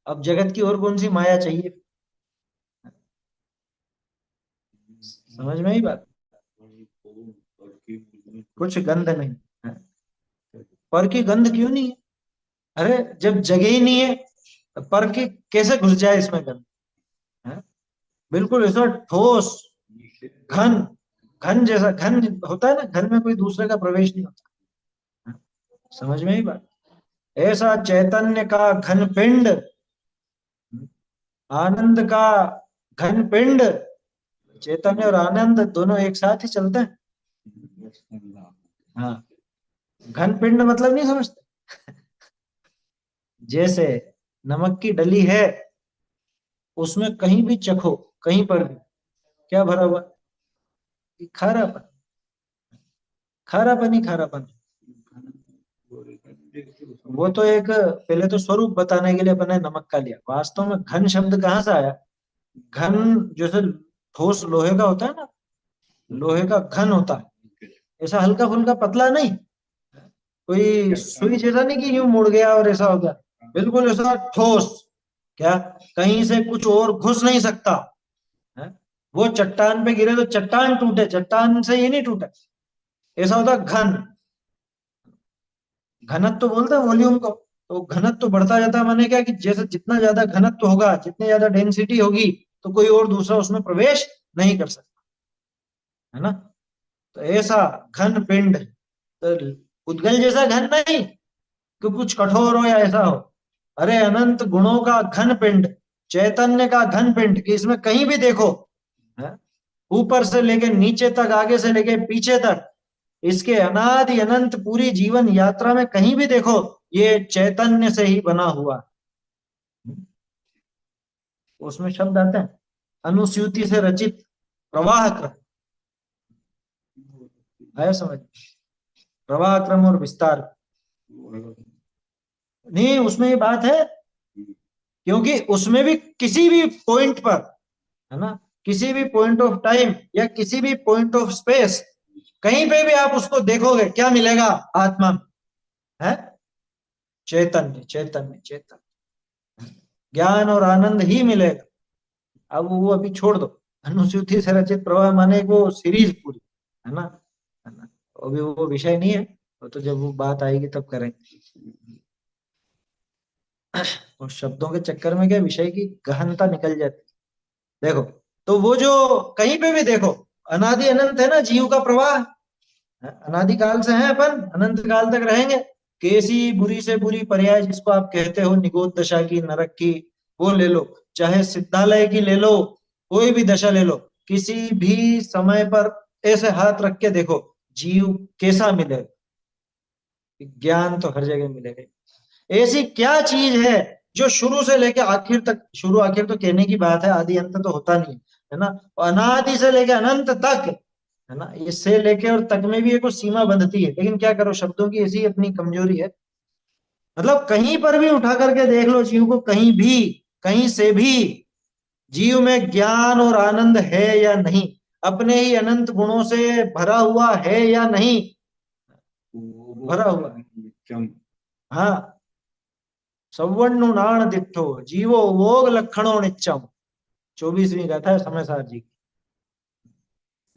Speaker 1: अब जगत की और कौन सी माया चाहिए? समझ में ही बात? कुछ गंध नहीं है। पर की गंध क्यों नहीं है? अरे जब जगह ही नहीं है तो पर की कैसे घुस जाए इसमें गंध? है? बिल्कुल ऐसा ठोस, घन, घन जैसा घन होता है ना, घन में कोई दूसरे का प्रवेश नहीं होता। है? समझ में ही बात? ऐसा चैतन्य का घन पिंड, आनंद का घन पिंड। चैतन्य और आनंद दोनों एक साथ ही चलते हैं। हाँ, घन पिंड मतलब नहीं समझते? जैसे नमक की डली है, उसमें कहीं भी चखो, कहीं पर भी क्या भरा हुआ? खारापन। खारापन ही खारापन। वो तो एक पहले तो स्वरूप बताने के लिए अपने नमक का लिया, वास्तव में घन शब्द कहाँ से आया? घन जैसे ठोस लोहे का होता है ना, लोहे का घन होता है, ऐसा हल्का फुल्का पतला नहीं, कोई सुई जैसा नहीं कि यूं मुड़ गया और ऐसा हो गया, बिल्कुल ऐसा ठोस। क्या कहीं से कुछ और घुस नहीं सकता है? वो चट्टान पे गिरे तो चट्टान टूटे, चट्टान से ये नहीं टूटे। ऐसा होता है घन। घनत्व तो बोलते हैं वॉल्यूम को। तो घनत्व तो बढ़ता जाता है, माने क्या कि जैसे जितना ज्यादा घनत्व होगा, जितनी ज्यादा डेंसिटी होगी, तो कोई और दूसरा उसमें प्रवेश नहीं कर सकता, है ना? तो ऐसा घन पिंड, तो उद्गल जैसा घन नहीं कि कुछ कठोर हो या ऐसा हो। अरे अनंत गुणों का घन पिंड, चैतन्य का घन पिंड, कि इसमें कहीं भी देखो, है? ऊपर से लेके नीचे तक, आगे से लेके पीछे तक, इसके अनादि अनंत पूरी जीवन यात्रा में कहीं भी देखो, ये चैतन्य से ही बना हुआ। उसमें शब्द आते हैं, अनुस्यूति से रचित प्रवाह क्रम। आया समझ? प्रवाह क्रम और विस्तार। नहीं, उसमें ये बात है, क्योंकि उसमें भी किसी भी पॉइंट पर, है ना, किसी भी पॉइंट ऑफ टाइम या किसी भी पॉइंट ऑफ स्पेस, कहीं पे भी आप उसको देखोगे, क्या मिलेगा आत्मा में? है चैतन्य, चैतन्य, चैतन्य, ज्ञान और आनंद ही मिलेगा। अब वो अभी छोड़ दो, अनुसूची से रचित प्रवाह माने वो सीरीज पूरी, है ना? अभी वो विषय नहीं है, वो तो जब वो बात आएगी तब करेंगे। और शब्दों के चक्कर में क्या विषय की गहनता निकल जाती है। देखो, तो वो जो कहीं पे भी देखो, अनादि अनंत है ना जीव का प्रवाह। अनादि काल से हैं अपन, अनंत काल तक रहेंगे। कैसी बुरी से बुरी पर्याय जिसको आप कहते हो, निगोद दशा की, नरक की, वो ले लो, चाहे सिद्धालय की ले लो, कोई भी दशा ले लो, किसी भी समय पर ऐसे हाथ रख के देखो, जीव कैसा मिलेगा? ज्ञान तो हर जगह मिलेगा। ऐसी क्या चीज है जो शुरू से लेके आखिर तक, शुरू आखिर तो कहने की बात है, आदि अंत तो होता नहीं है ना, अनादि से लेके अनंत तक, है ना, इससे लेके और तक में भी एक सीमा बंधती है, लेकिन क्या करो, शब्दों की ऐसी अपनी कमजोरी है। मतलब कहीं पर भी उठा करके देख लो जीव को, कहीं भी, कहीं से भी, जीव में ज्ञान और आनंद है या नहीं, अपने ही अनंत गुणों से भरा हुआ है या नहीं? भरा हुआ है। हाँ, सवर्णुनाण दिट्ठो जीवो वोग लक्षणों नित्यम। 24वीं गाथा है समय सार जी की।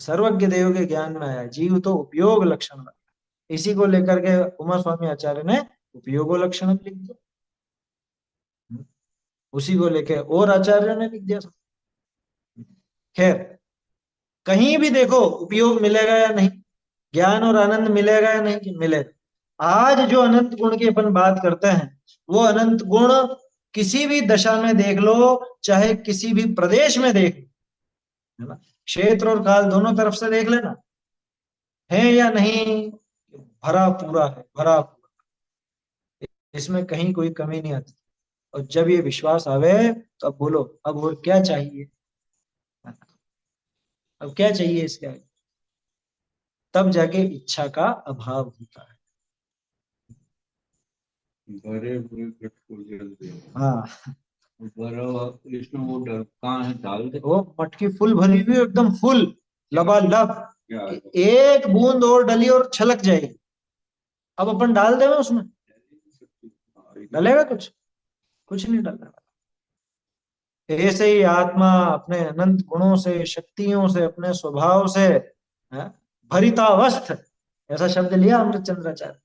Speaker 1: सर्वज्ञ देव के ज्ञान में आया, जीव तो उपयोग लक्षण वाला। इसी को लेकर के उमा स्वामी आचार्य ने उपयोगो लक्षण लिख दिया। उसी को लेके और आचार्य ने लिख दिया। खैर, कहीं भी देखो उपयोग मिलेगा या नहीं, ज्ञान और आनंद मिलेगा या नहीं मिलेगा। आज जो अनंत गुण की अपन बात करते हैं, वो अनंत गुण किसी भी दशा में देख लो, चाहे किसी भी प्रदेश में देख लो, है ना, क्षेत्र और काल दोनों तरफ से देख लेना, है या नहीं, भरा पूरा है, भरा पूरा, इसमें कहीं कोई कमी नहीं आती। और जब ये विश्वास आवे, तो अब बोलो, अब और क्या चाहिए? अब क्या चाहिए इसके आगे? तब जाके इच्छा का अभाव होता है।
Speaker 2: भरे हुए घट को जल दे,
Speaker 1: हाँ,
Speaker 2: भरा हुआ इसमें वो डर कहाँ है, डाल दे
Speaker 1: वो मटकी फुल भरी हुई है, एकदम फुल लबालब,
Speaker 2: क्या है?
Speaker 1: कि एक बूंद और डली और छलक जाएगी। अब अपन डाल देवे उसमें, डलेगा कुछ? कुछ नहीं डलने वाला। ऐसे ही आत्मा अपने अनंत गुणों से, शक्तियों से, अपने स्वभाव से, है, भरितावस्थ, ऐसा शब्द लिया अमृत चंद्राचार्य।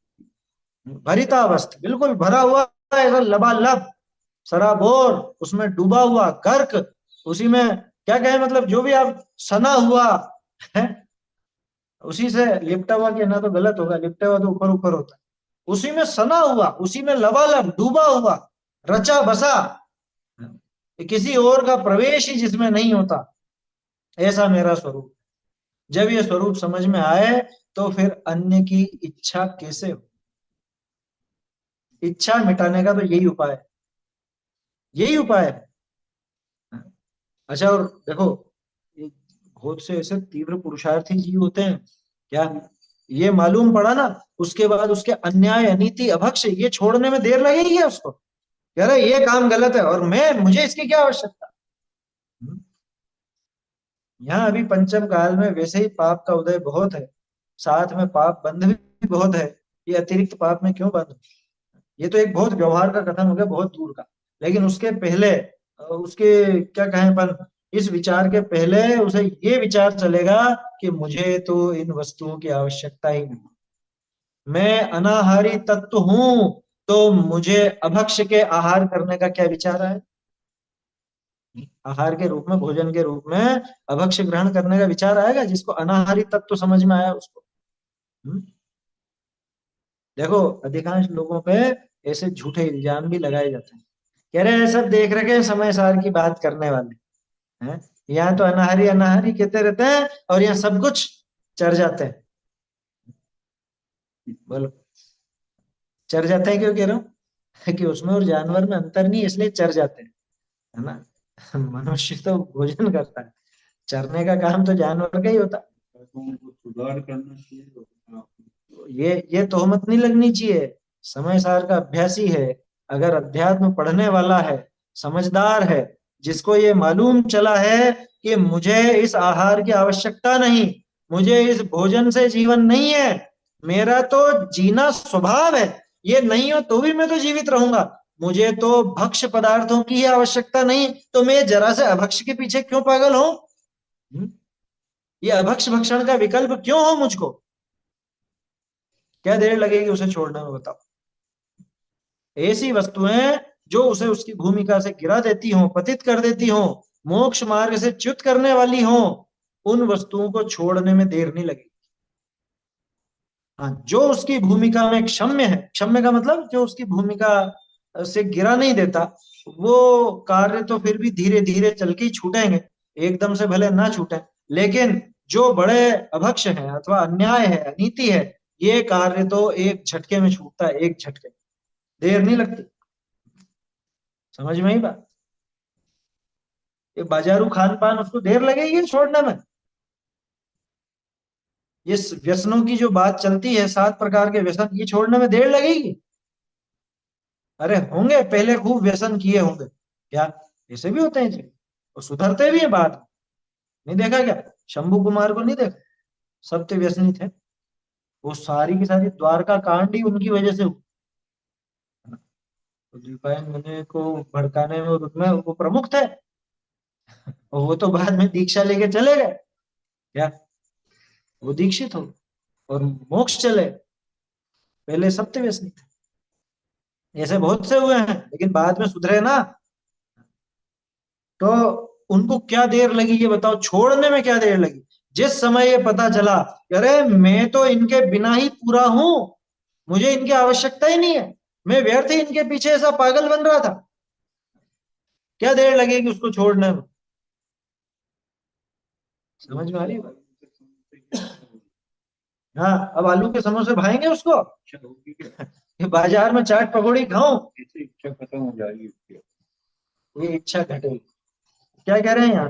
Speaker 1: भरितावस्थ, बिल्कुल भरा हुआ है, ऐसा लबालब, सराबोर, उसमें डूबा हुआ, गर्क, उसी में क्या कहे, मतलब जो भी आप, सना हुआ है, उसी से लिपटा हुआ, कहना तो गलत होगा, लिपटा हुआ तो ऊपर ऊपर होता है, उसी में सना हुआ, उसी में लबालब डूबा हुआ, रचा बसा, किसी और का प्रवेश ही जिसमें नहीं होता, ऐसा मेरा स्वरूप। जब ये स्वरूप समझ में आए तो फिर अन्य की इच्छा कैसे हो? इच्छा मिटाने का तो यही उपाय है, यही उपाय है। अच्छा, और देखो, ये बहुत से ऐसे तीव्र पुरुषार्थी जीव होते हैं, क्या ये मालूम पड़ा ना, उसके बाद उसके अन्याय, अनीति, अभक्ष ये छोड़ने में देर लगेगी क्या उसको? कह रहे ये काम गलत है और मुझे इसकी क्या आवश्यकता। हम्म? यहाँ अभी पंचम काल में वैसे ही पाप का उदय बहुत है, साथ में पाप बंध भी बहुत है। ये अतिरिक्त पाप में क्यों बंध? ये तो एक बहुत व्यवहार का कथन हो गया, बहुत दूर का। लेकिन उसके पहले, उसके क्या कहें अपन, इस विचार के पहले उसे ये विचार चलेगा कि मुझे तो इन वस्तुओं की आवश्यकता ही नहीं, मैं अनाहारी तत्व हूं, तो मुझे अभक्ष्य के आहार करने का क्या विचार है? आहार के रूप में, भोजन के रूप में अभक्ष्य ग्रहण करने का विचार आएगा जिसको अनाहारी तत्व समझ में आया उसको? हम्म? देखो, अधिकांश लोगों पे ऐसे झूठे इल्जाम भी लगाए जाते हैं, कह रहे हैं सब देख रखे हैं समय सार की बात करने वाले हैं, यहाँ तो अनाहारी अनाहारी कहते रहते हैं और यहाँ सब कुछ चढ़ जाते हैं। बोलो, चढ़ जाते हैं क्यों कह रहा हूँ? कि उसमें और जानवर में अंतर नहीं, इसलिए चढ़ जाते हैं, है ना? मनुष्य तो भोजन करता है, चरने का काम तो जानवर का ही होता है।
Speaker 2: तो उनको सुधार करना चाहिए तो
Speaker 1: ये तोहमत नहीं लगनी चाहिए। समय सार का अभ्यासी है, अगर अध्यात्म पढ़ने वाला है, समझदार है, जिसको ये मालूम चला है कि मुझे इस आहार की आवश्यकता नहीं, मुझे इस भोजन से जीवन नहीं है, मेरा तो जीना स्वभाव है, ये नहीं हो तो भी मैं तो जीवित रहूंगा, मुझे तो भक्ष्य पदार्थों की ही आवश्यकता नहीं, तो मैं जरा से अभक्ष्य के पीछे क्यों पागल हूं? ये अभक्ष्य भक्षण का विकल्प क्यों हो मुझको? क्या देर लगेगी उसे छोड़ने में, बताओ? ऐसी वस्तुएं जो उसे उसकी भूमिका से गिरा देती हों, पतित कर देती हों, मोक्ष मार्ग से च्युत करने वाली हों, उन वस्तुओं को छोड़ने में देर नहीं लगेगी। हाँ, जो उसकी भूमिका में क्षम्य है, क्षम्य का मतलब जो उसकी भूमिका से गिरा नहीं देता, वो कार्य तो फिर भी धीरे धीरे चल के ही छूटेंगे, एकदम से भले ना छूटे, लेकिन जो बड़े अभक्ष हैं अथवा अन्याय है, अनीति है, ये कार्य तो एक झटके में छूटता है, एक झटके, देर नहीं लगती। समझ में ही बात? ये बाजारू खान पान उसको देर लगेगी छोड़ने में? ये व्यसनों की जो बात चलती है, 7 प्रकार के व्यसन, ये छोड़ने में देर लगेगी? अरे होंगे, पहले खूब व्यसन किए होंगे, क्या ऐसे भी होते हैं जी, और सुधरते भी हैं बाद में। नहीं देखा क्या? शंभू कुमार को नहीं देखा? सत्य व्यसनी थे, वो सारी की सारी द्वारका कांड ही उनकी वजह से हुई। तो दीपायन मुनि को भड़काने में और उनमें वो प्रमुख थे, और वो तो बाद में दीक्षा लेके चले गए, क्या वो दीक्षित हो और मोक्ष चले? पहले सत्य व्यसनी थे। ऐसे बहुत से हुए हैं, लेकिन बाद में सुधरे ना। तो उनको क्या देर लगी ये बताओ, छोड़ने में क्या देर लगी? जिस समय ये पता चला, अरे मैं तो इनके बिना ही पूरा हूं, मुझे इनकी आवश्यकता ही नहीं है, मैं व्यर्थ ही इनके पीछे ऐसा पागल बन रहा था, क्या देर लगेगी उसको छोड़ने में? समझ में आ रही है बात? हाँ, अब आलू के समोसे भाएंगे उसको?
Speaker 2: इच्छा होगी क्या?
Speaker 1: ये बाजार में चाट पकौड़ी खाऊं?
Speaker 2: इससे इच्छा खत्म हो जाएगी उसकी।
Speaker 1: ये इच्छा घटेगी। क्या कह रहे हैं यार?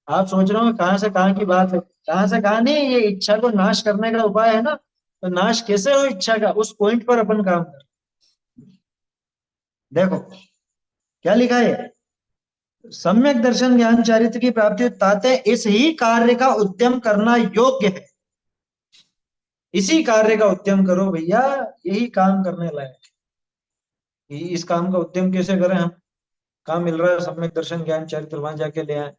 Speaker 1: आप सोच रहे हो कहाँ से कहाँ की बात है, कहाँ से कहाँ नहीं, ये इच्छा को नाश करने का उपाय है ना। तो नाश कैसे हो इच्छा का, उस पॉइंट पर अपन काम कर। देखो क्या लिखा है, सम्यक दर्शन ज्ञान चारित्र की प्राप्ति ताते इस ही कार्य का उद्यम करना योग्य है। इसी कार्य का उद्यम करो भैया, यही काम करने लायक है। इस काम का उद्यम कैसे करें हम, कहाँ मिल रहा है सम्यक दर्शन ज्ञान चरित्र, वहां जाके ले आए।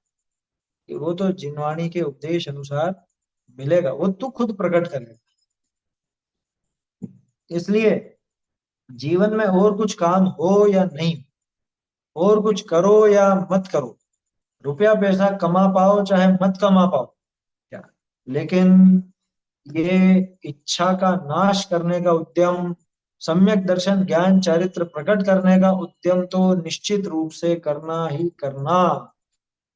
Speaker 1: कि वो तो जिनवाणी के उपदेश अनुसार मिलेगा, वो तू खुद प्रकट करेगा। इसलिए जीवन में और कुछ काम हो या नहीं, और कुछ करो या मत करो, रुपया पैसा कमा पाओ चाहे मत कमा पाओ क्या, लेकिन ये इच्छा का नाश करने का उद्यम, सम्यक दर्शन ज्ञान चारित्र प्रकट करने का उद्यम तो निश्चित रूप से करना ही करना।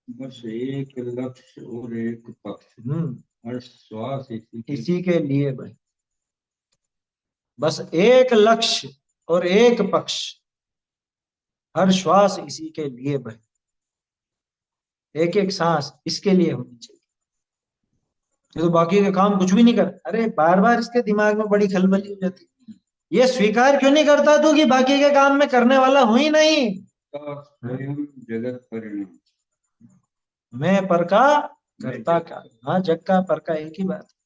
Speaker 2: बस एक लक्ष्य और एक पक्ष,
Speaker 1: हम्म,
Speaker 2: हर श्वास
Speaker 1: इसी के लिए भाई, बस एक लक्ष्य और एक पक्ष, हर श्वास इसी के लिए भाई, एक एक सांस इसके लिए होनी चाहिए। ये तो बाकी के काम कुछ भी नहीं कर, अरे बार बार इसके दिमाग में बड़ी खलबली हो जाती है। ये स्वीकार क्यों नहीं करता तू कि बाकी के काम में करने वाला हूं ही नहीं।
Speaker 2: का स्वयं जगत परिणाम।
Speaker 1: मैं पर का करता क्या, हाँ जग का पर का एक ही बात है।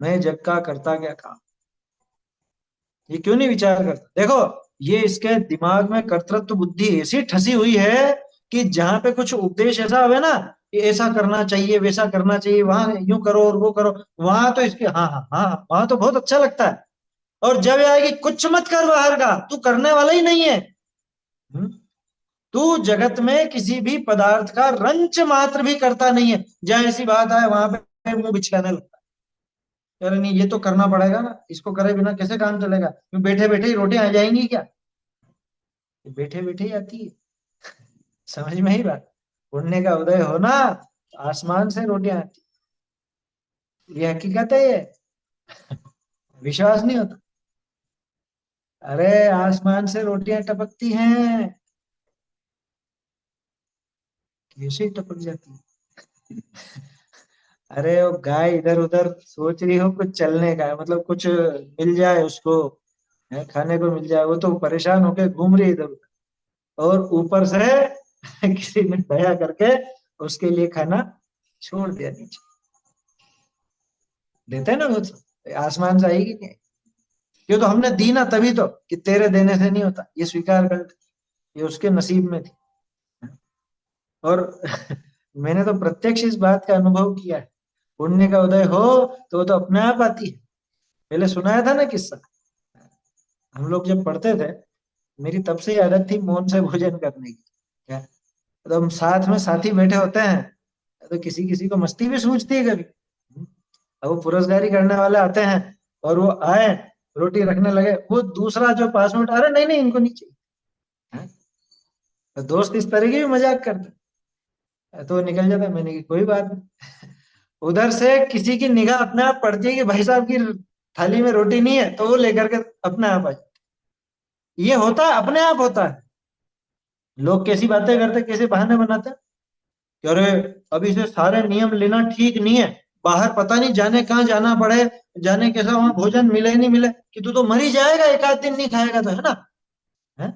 Speaker 1: मैं जग का करता क्या काम, ये क्यों नहीं विचार करता। देखो ये इसके दिमाग में कर्तृत्व बुद्धि ऐसी ठसी हुई है कि जहां पे कुछ उपदेश ऐसा हुए ना कि ऐसा करना चाहिए वैसा करना चाहिए, वहां यूं करो और वो करो, वहां तो इसके हाँ हाँ हाँ, वहां तो बहुत अच्छा लगता है। और जब ये आएगी कुछ मत कर बाहर का, तू करने वाला ही नहीं है। हम्म? तू जगत में किसी भी पदार्थ का रंच मात्र भी करता नहीं है, जहां ऐसी बात आए वहां पे मुंह बिचकाने लगता है। अरे नहीं ये तो करना पड़ेगा ना, इसको करे बिना कैसे काम चलेगा, बैठे बैठे ही रोटियां आ जाएंगी क्या, बैठे बैठे ही आती है। समझ में ही बात, पुण्य का उदय होना, आसमान से रोटियां आती, ये हकीकत है ये, विश्वास नहीं होता। अरे आसमान से रोटियां टपकती हैं, कैसे ही टपक जाती है। अरे वो गाय इधर उधर सोच रही हो कुछ चलने का, मतलब कुछ मिल जाए उसको, है, खाने को मिल जाए, वो तो परेशान होके घूम रही है इधर उधर, और ऊपर से किसी ने दया करके उसके लिए खाना छोड़ दिया नीचे। देते हैं ना कुछ, आसमान से आएगी नहीं, ये तो हमने दी ना तभी तो, कि तेरे देने से नहीं होता, ये स्वीकार कर, ये उसके नसीब में थी। और मैंने तो प्रत्यक्ष इस बात का अनुभव किया है, पुण्य का उदय हो तो वो तो अपने आप आती है। पहले सुनाया था ना किस्सा, हम लोग जब पढ़ते थे, मेरी तब से ही आदत थी मौन से भोजन करने की। क्या, तो हम साथ में साथी बैठे होते हैं, तो किसी किसी को मस्ती भी सूझती है कभी। अब वो पुरस्कारी करने वाले आते हैं, और वो आए रोटी रखने लगे, वो दूसरा जो पास में अरे नहीं नहीं इनको नहीं चाहिए, हैं? तो दोस्त इस तरह की भी मजाक करते हैं। तो वो निकल जाता है, मैंने की कोई बात नहीं। उधर से किसी की निगाह अपने आप पड़ती है कि भाई साहब की थाली में रोटी नहीं है, तो वो लेकर के अपने आप आ जाए। ये होता है, अपने आप होता है। लोग कैसी बातें करते, कैसे बहाने बनाते हैं कि अरे अभी से सारे नियम लेना ठीक नहीं है, बाहर पता नहीं जाने कहाँ जाना पड़े, जाने कैसा वहां भोजन मिले नहीं मिले, कि तू तो मर ही जाएगा एक आध दिन नहीं खाएगा तो, है ना। है?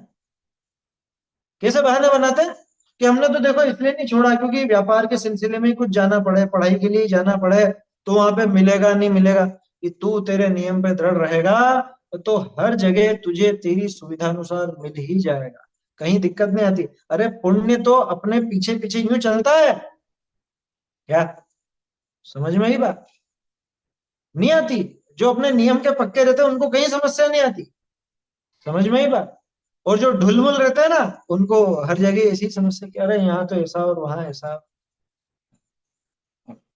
Speaker 1: कैसे बहाने बनाते हैं कि हमने तो देखो इसलिए नहीं छोड़ा क्योंकि व्यापार के सिलसिले में ही कुछ जाना पड़े, पढ़ाई के लिए ही जाना पड़े, तो वहां पे मिलेगा नहीं मिलेगा। कि तू तेरे नियम पे दृढ़ रहेगा तो हर जगह तुझे तेरी सुविधा अनुसार मिल ही जाएगा, कहीं दिक्कत नहीं आती। अरे पुण्य तो अपने पीछे पीछे यूं चलता है क्या, समझ में ही बात नहीं आती। जो अपने नियम के पक्के रहते हैं उनको कहीं समस्या नहीं आती, समझ में ही बात। और जो ढुलमुल रहता है ना, उनको हर जगह ऐसी समस्या कि अरे यहाँ तो ऐसा और वहां ऐसा।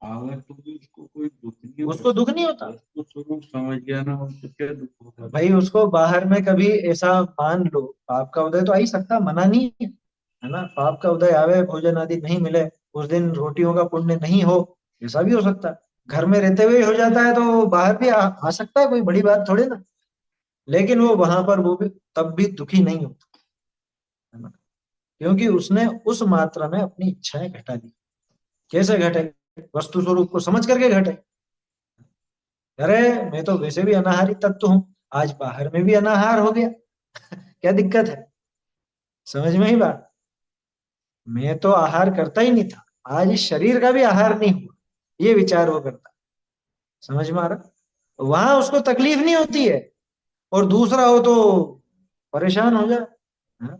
Speaker 2: अगर तो भी उसको कोई दुख नहीं
Speaker 1: उसको
Speaker 2: होता,
Speaker 1: दुख नहीं होता
Speaker 2: उसको स्वरूप समझ गया ना, उसको क्या दुख होगा।
Speaker 1: भाई, उसको बाहर में कभी ऐसा मान लो पाप का उदय तो आ ही सकता, मना नहीं है, है ना, पाप का उदय आवे भोजन आदि नहीं मिले, उस दिन रोटियों का पुण्य नहीं हो, ऐसा भी हो सकता है। घर में रहते हुए ही हो जाता है तो बाहर भी आ सकता है, कोई बड़ी बात थोड़ी ना। लेकिन वो वहां पर वो भी तब भी दुखी नहीं होता, है ना, क्योंकि उसने उस मात्रा में अपनी इच्छाएं घटा दी। कैसे घटे? वस्तु स्वरूप को समझ करके घटे। अरे मैं तो वैसे भी अनाहारी तत्व हूं, आज बाहर में भी अनाहार हो गया, क्या दिक्कत है? समझ में ही बात। मैं तो आहार करता ही नहीं था, आज इस शरीर का भी आहार नहीं हुआ, ये विचार वो करता। समझ में आ रहा? वहां उसको तकलीफ नहीं होती है, और दूसरा हो तो परेशान हो जाए। हाँ?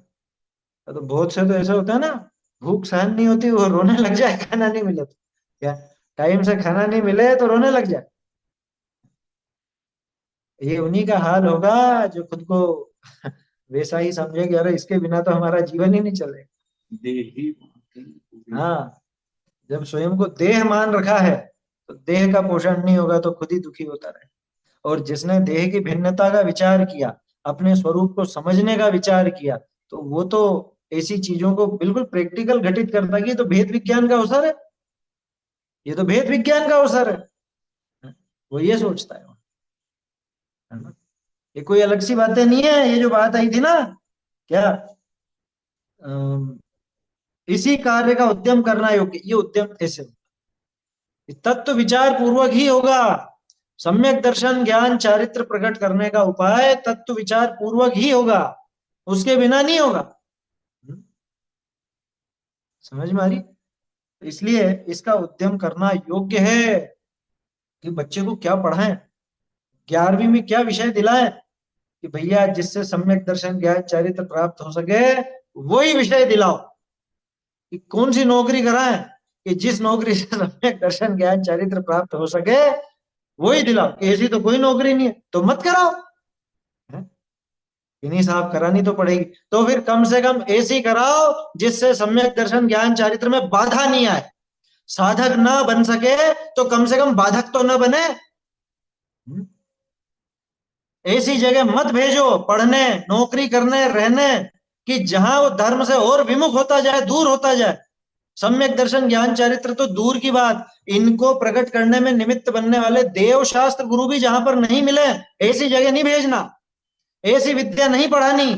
Speaker 1: तो बहुत से तो ऐसा होता है ना, भूख सहन नहीं होती, वो रोने लग जाए खाना नहीं मिले तो। क्या, टाइम से खाना नहीं मिले तो रोने लग जाए? ये उन्हीं का हाल होगा जो खुद को वैसा ही समझे कि अरे इसके बिना तो हमारा जीवन ही नहीं चलेगा।
Speaker 2: देही
Speaker 1: हाँ, जब स्वयं को देह मान रखा है तो देह का पोषण नहीं होगा तो खुद ही दुखी होता रहे। और जिसने देह की भिन्नता का विचार किया, अपने स्वरूप को समझने का विचार किया, तो वो तो ऐसी चीजों को बिल्कुल प्रैक्टिकल घटित करता है कि ये तो भेद विज्ञान का अवसर है, ये तो भेद विज्ञान का अवसर है। वो ये सोचता है ना? ये कोई अलग सी बातें नहीं है, ये जो बात आई थी ना, क्या, अम, इसी कार्य का उद्यम करना योग्य, ये उद्यम कैसे होगा? ये तत्व विचार पूर्वक ही होगा। सम्यक दर्शन ज्ञान चारित्र प्रकट करने का उपाय तत्व विचार पूर्वक ही होगा, उसके बिना नहीं होगा। हम्म, समझ में आ रही? इसलिए इसका उद्यम करना योग्य है कि बच्चे को क्या पढ़ाएं, 11वीं में क्या विषय दिलाएं, कि भैया जिससे सम्यक दर्शन ज्ञान चारित्र प्राप्त हो सके वही विषय दिलाओ। कि कौन सी नौकरी कराएं कि जिस नौकरी से सम्यक दर्शन ज्ञान चारित्र प्राप्त हो सके वही दिलाओ। ऐसी तो कोई नौकरी नहीं है तो मत कराओ। है? इन्हीं साहब करानी तो पड़ेगी, तो फिर कम से कम ऐसी कराओ जिससे सम्यक दर्शन ज्ञान चारित्र में बाधा नहीं आए। साधक ना बन सके तो कम से कम बाधक तो ना बने। ऐसी जगह मत भेजो पढ़ने, नौकरी करने, रहने, कि जहां वो धर्म से और विमुख होता जाए, दूर होता जाए। सम्यक दर्शन ज्ञान चरित्र तो दूर की बात, इनको प्रकट करने में निमित्त बनने वाले देव शास्त्र गुरु भी जहां पर नहीं मिले, ऐसी जगह नहीं भेजना, ऐसी विद्या नहीं पढ़ानी।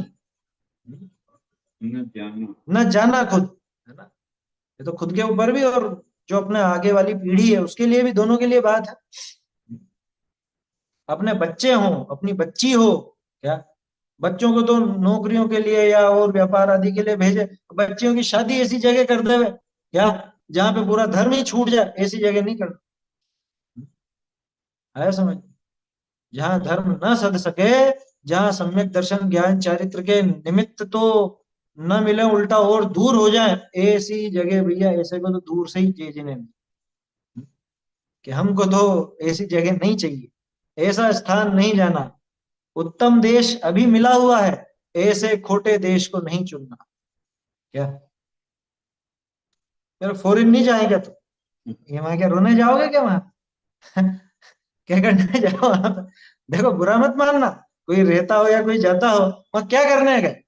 Speaker 2: न जाना।
Speaker 1: न जाना खुद, है ना? ये तो खुद के ऊपर भी, और जो अपने आगे वाली पीढ़ी है उसके लिए भी, दोनों के लिए बात है। अपने बच्चे हो, अपनी बच्ची हो, क्या, बच्चों को तो नौकरियों के लिए या और व्यापार आदि के लिए भेजे, बच्चियों की शादी ऐसी जगह कर देवे, क्या, जहां पे पूरा धर्म ही छूट जाए, ऐसी जगह नहीं करना। है समझ? जहां धर्म न सध सके, जहां सम्यक दर्शन ज्ञान चारित्र के निमित्त तो न मिले, उल्टा और दूर हो जाए, ऐसी जगह भैया ऐसे को तो दूर से ही भेजने, कि हमको तो ऐसी जगह नहीं चाहिए, ऐसा स्थान नहीं जाना, उत्तम देश अभी मिला हुआ है, ऐसे खोटे देश को नहीं चुनना। क्या, यार फॉरेन नहीं जाएगा तो ये वहां क्या रोने जाओगे क्या वहां? क्या करने जाओ वहां पे? देखो बुरा मत मानना, कोई रहता हो या कोई जाता हो, वहां क्या करने गए?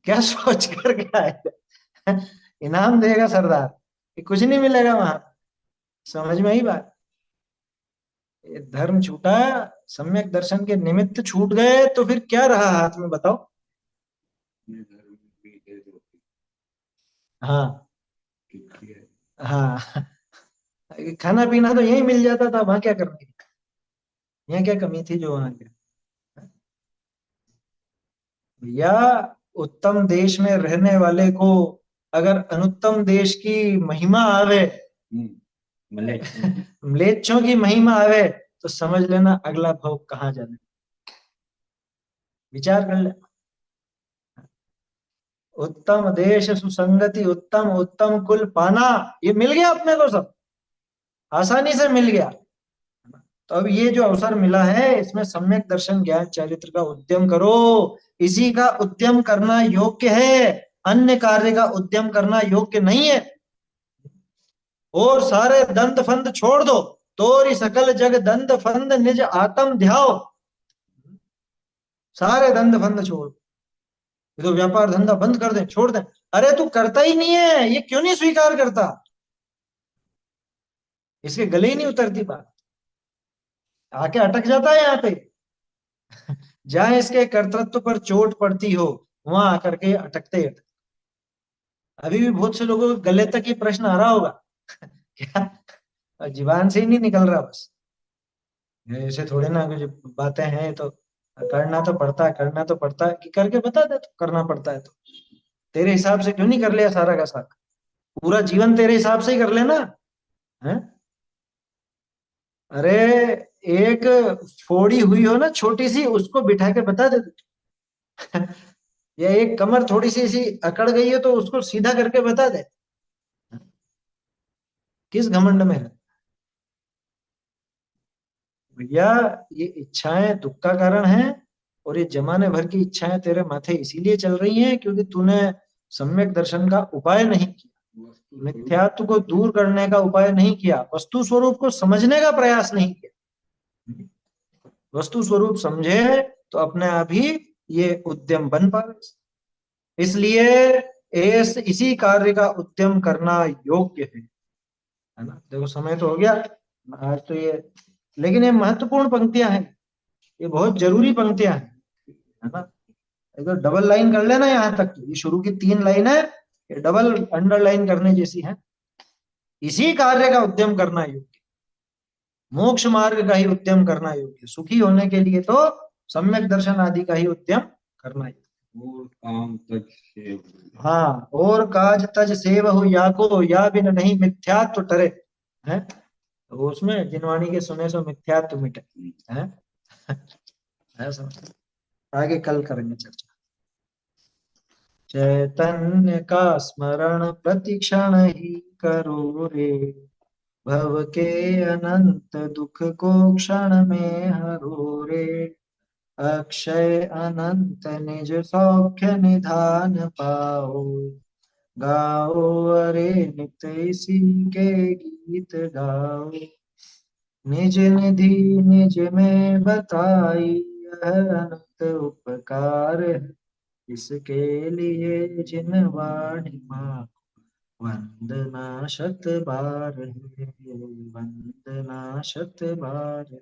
Speaker 1: क्या सोच कर क्या है? इनाम देगा सरदार कि कुछ नहीं मिलेगा वहां? समझ में ही बात। ये धर्म छूटा, सम्यक दर्शन के निमित्त छूट गए तो फिर क्या रहा हाथ में, बताओ?
Speaker 2: अपने धर्म भी है जो
Speaker 1: हाँ।
Speaker 2: ठीक है।
Speaker 1: हाँ, खाना पीना तो यही मिल जाता था, वहां क्या करने? यहाँ क्या कमी थी जो वहां क्या? या उत्तम देश में रहने वाले को अगर अनुत्तम देश की महिमा आवे,
Speaker 2: मलेच्छ।
Speaker 1: म्लेच्छों की महिमा आवे, तो समझ लेना अगला भोग कहाँ जाने। विचार कर ले। उत्तम देश सुसंगति उत्तम, उत्तम कुल पाना, ये मिल गया अपने को सब, आसानी से मिल गया। तो अब ये जो अवसर मिला है इसमें सम्यक दर्शन ज्ञान चरित्र का उद्यम करो। इसी का उद्यम करना योग्य है, अन्य कार्य का उद्यम करना योग्य नहीं है। और सारे दंत फंद छोड़ दो, तोरी सकल जग दंत फंद निज आत्म ध्याओ। सारे दंत फंद छोड़, ये तो व्यापार धंधा बंद कर दे, छोड़ दे। अरे तू करता ही नहीं है, ये क्यों नहीं स्वीकार करता? इसके गले ही नहीं उतरती बात, आके अटक जाता है यहाँ पे। जहां इसके कर्तृत्व पर चोट पड़ती हो वहां आकर के अटकते अटकते। अभी भी बहुत से लोगों के गले तक ये प्रश्न आ रहा होगा। क्या जीवान से ही नहीं निकल रहा बस। ऐसे थोड़े ना कुछ बातें हैं तो करना तो पड़ता है, करना तो पड़ता है कि करके बता दे तो करना पड़ता है तो। तेरे हिसाब से क्यों नहीं कर लिया सारा का सारा? पूरा जीवन तेरे हिसाब से ही कर लेना है। अरे एक फोड़ी हुई हो ना छोटी सी, उसको बिठा के बता दे तू। या एक कमर थोड़ी सी सी अकड़ गई है तो उसको सीधा करके बता दे। किस घमंड में है भैया? ये इच्छाएं दुख का कारण है, और ये जमाने भर की इच्छाएं तेरे माथे इसीलिए चल रही हैं क्योंकि तूने सम्यक दर्शन का उपाय नहीं किया,
Speaker 2: वस्तु स्वरूप
Speaker 1: मिथ्यात्व को दूर करने का उपाय नहीं किया, वस्तु स्वरूप को समझने का प्रयास नहीं किया। वस्तु स्वरूप समझे तो अपने आप ही ये उद्यम बन पाए। इसलिए इसी कार्य का उद्यम करना योग्य है ना? देखो समय तो हो गया आज तो ये, लेकिन ये महत्वपूर्ण पंक्तियां हैं, ये बहुत जरूरी पंक्तियां हैं, है ना? एक तो डबल लाइन कर लेना यहाँ तक, तो ये शुरू की 3 लाइन है, ये डबल अंडरलाइन करने जैसी है। इसी कार्य का उद्यम करना योग्य, मोक्ष मार्ग का ही उद्यम करना योग्य, सुखी होने के लिए तो सम्यक दर्शन आदि का ही उद्यम करना योग्य।
Speaker 2: और काम तज से।
Speaker 1: हाँ, और काज तज सेव हो या को, या बिन नहीं मिथ्यात्व टरे, है? तो उसमें जिनवाणी के सुने सो मिथ्यात्व मिटे, है? ऐसा आगे कल करेंगे चर्चा। चैतन्य का स्मरण प्रतिक्षण ही करो रे, भव के अनंत दुख को क्षण में हरो रे, अक्षय अनंत निज सौख्य निधान पाओ, गाओ अरे नित इसी के गीत गाओ, निज निधि निज में बताई यह अनंत उपकार है, इसके लिए जिन वाणी माँ वंदना शत बार है, वंदना शत बार है।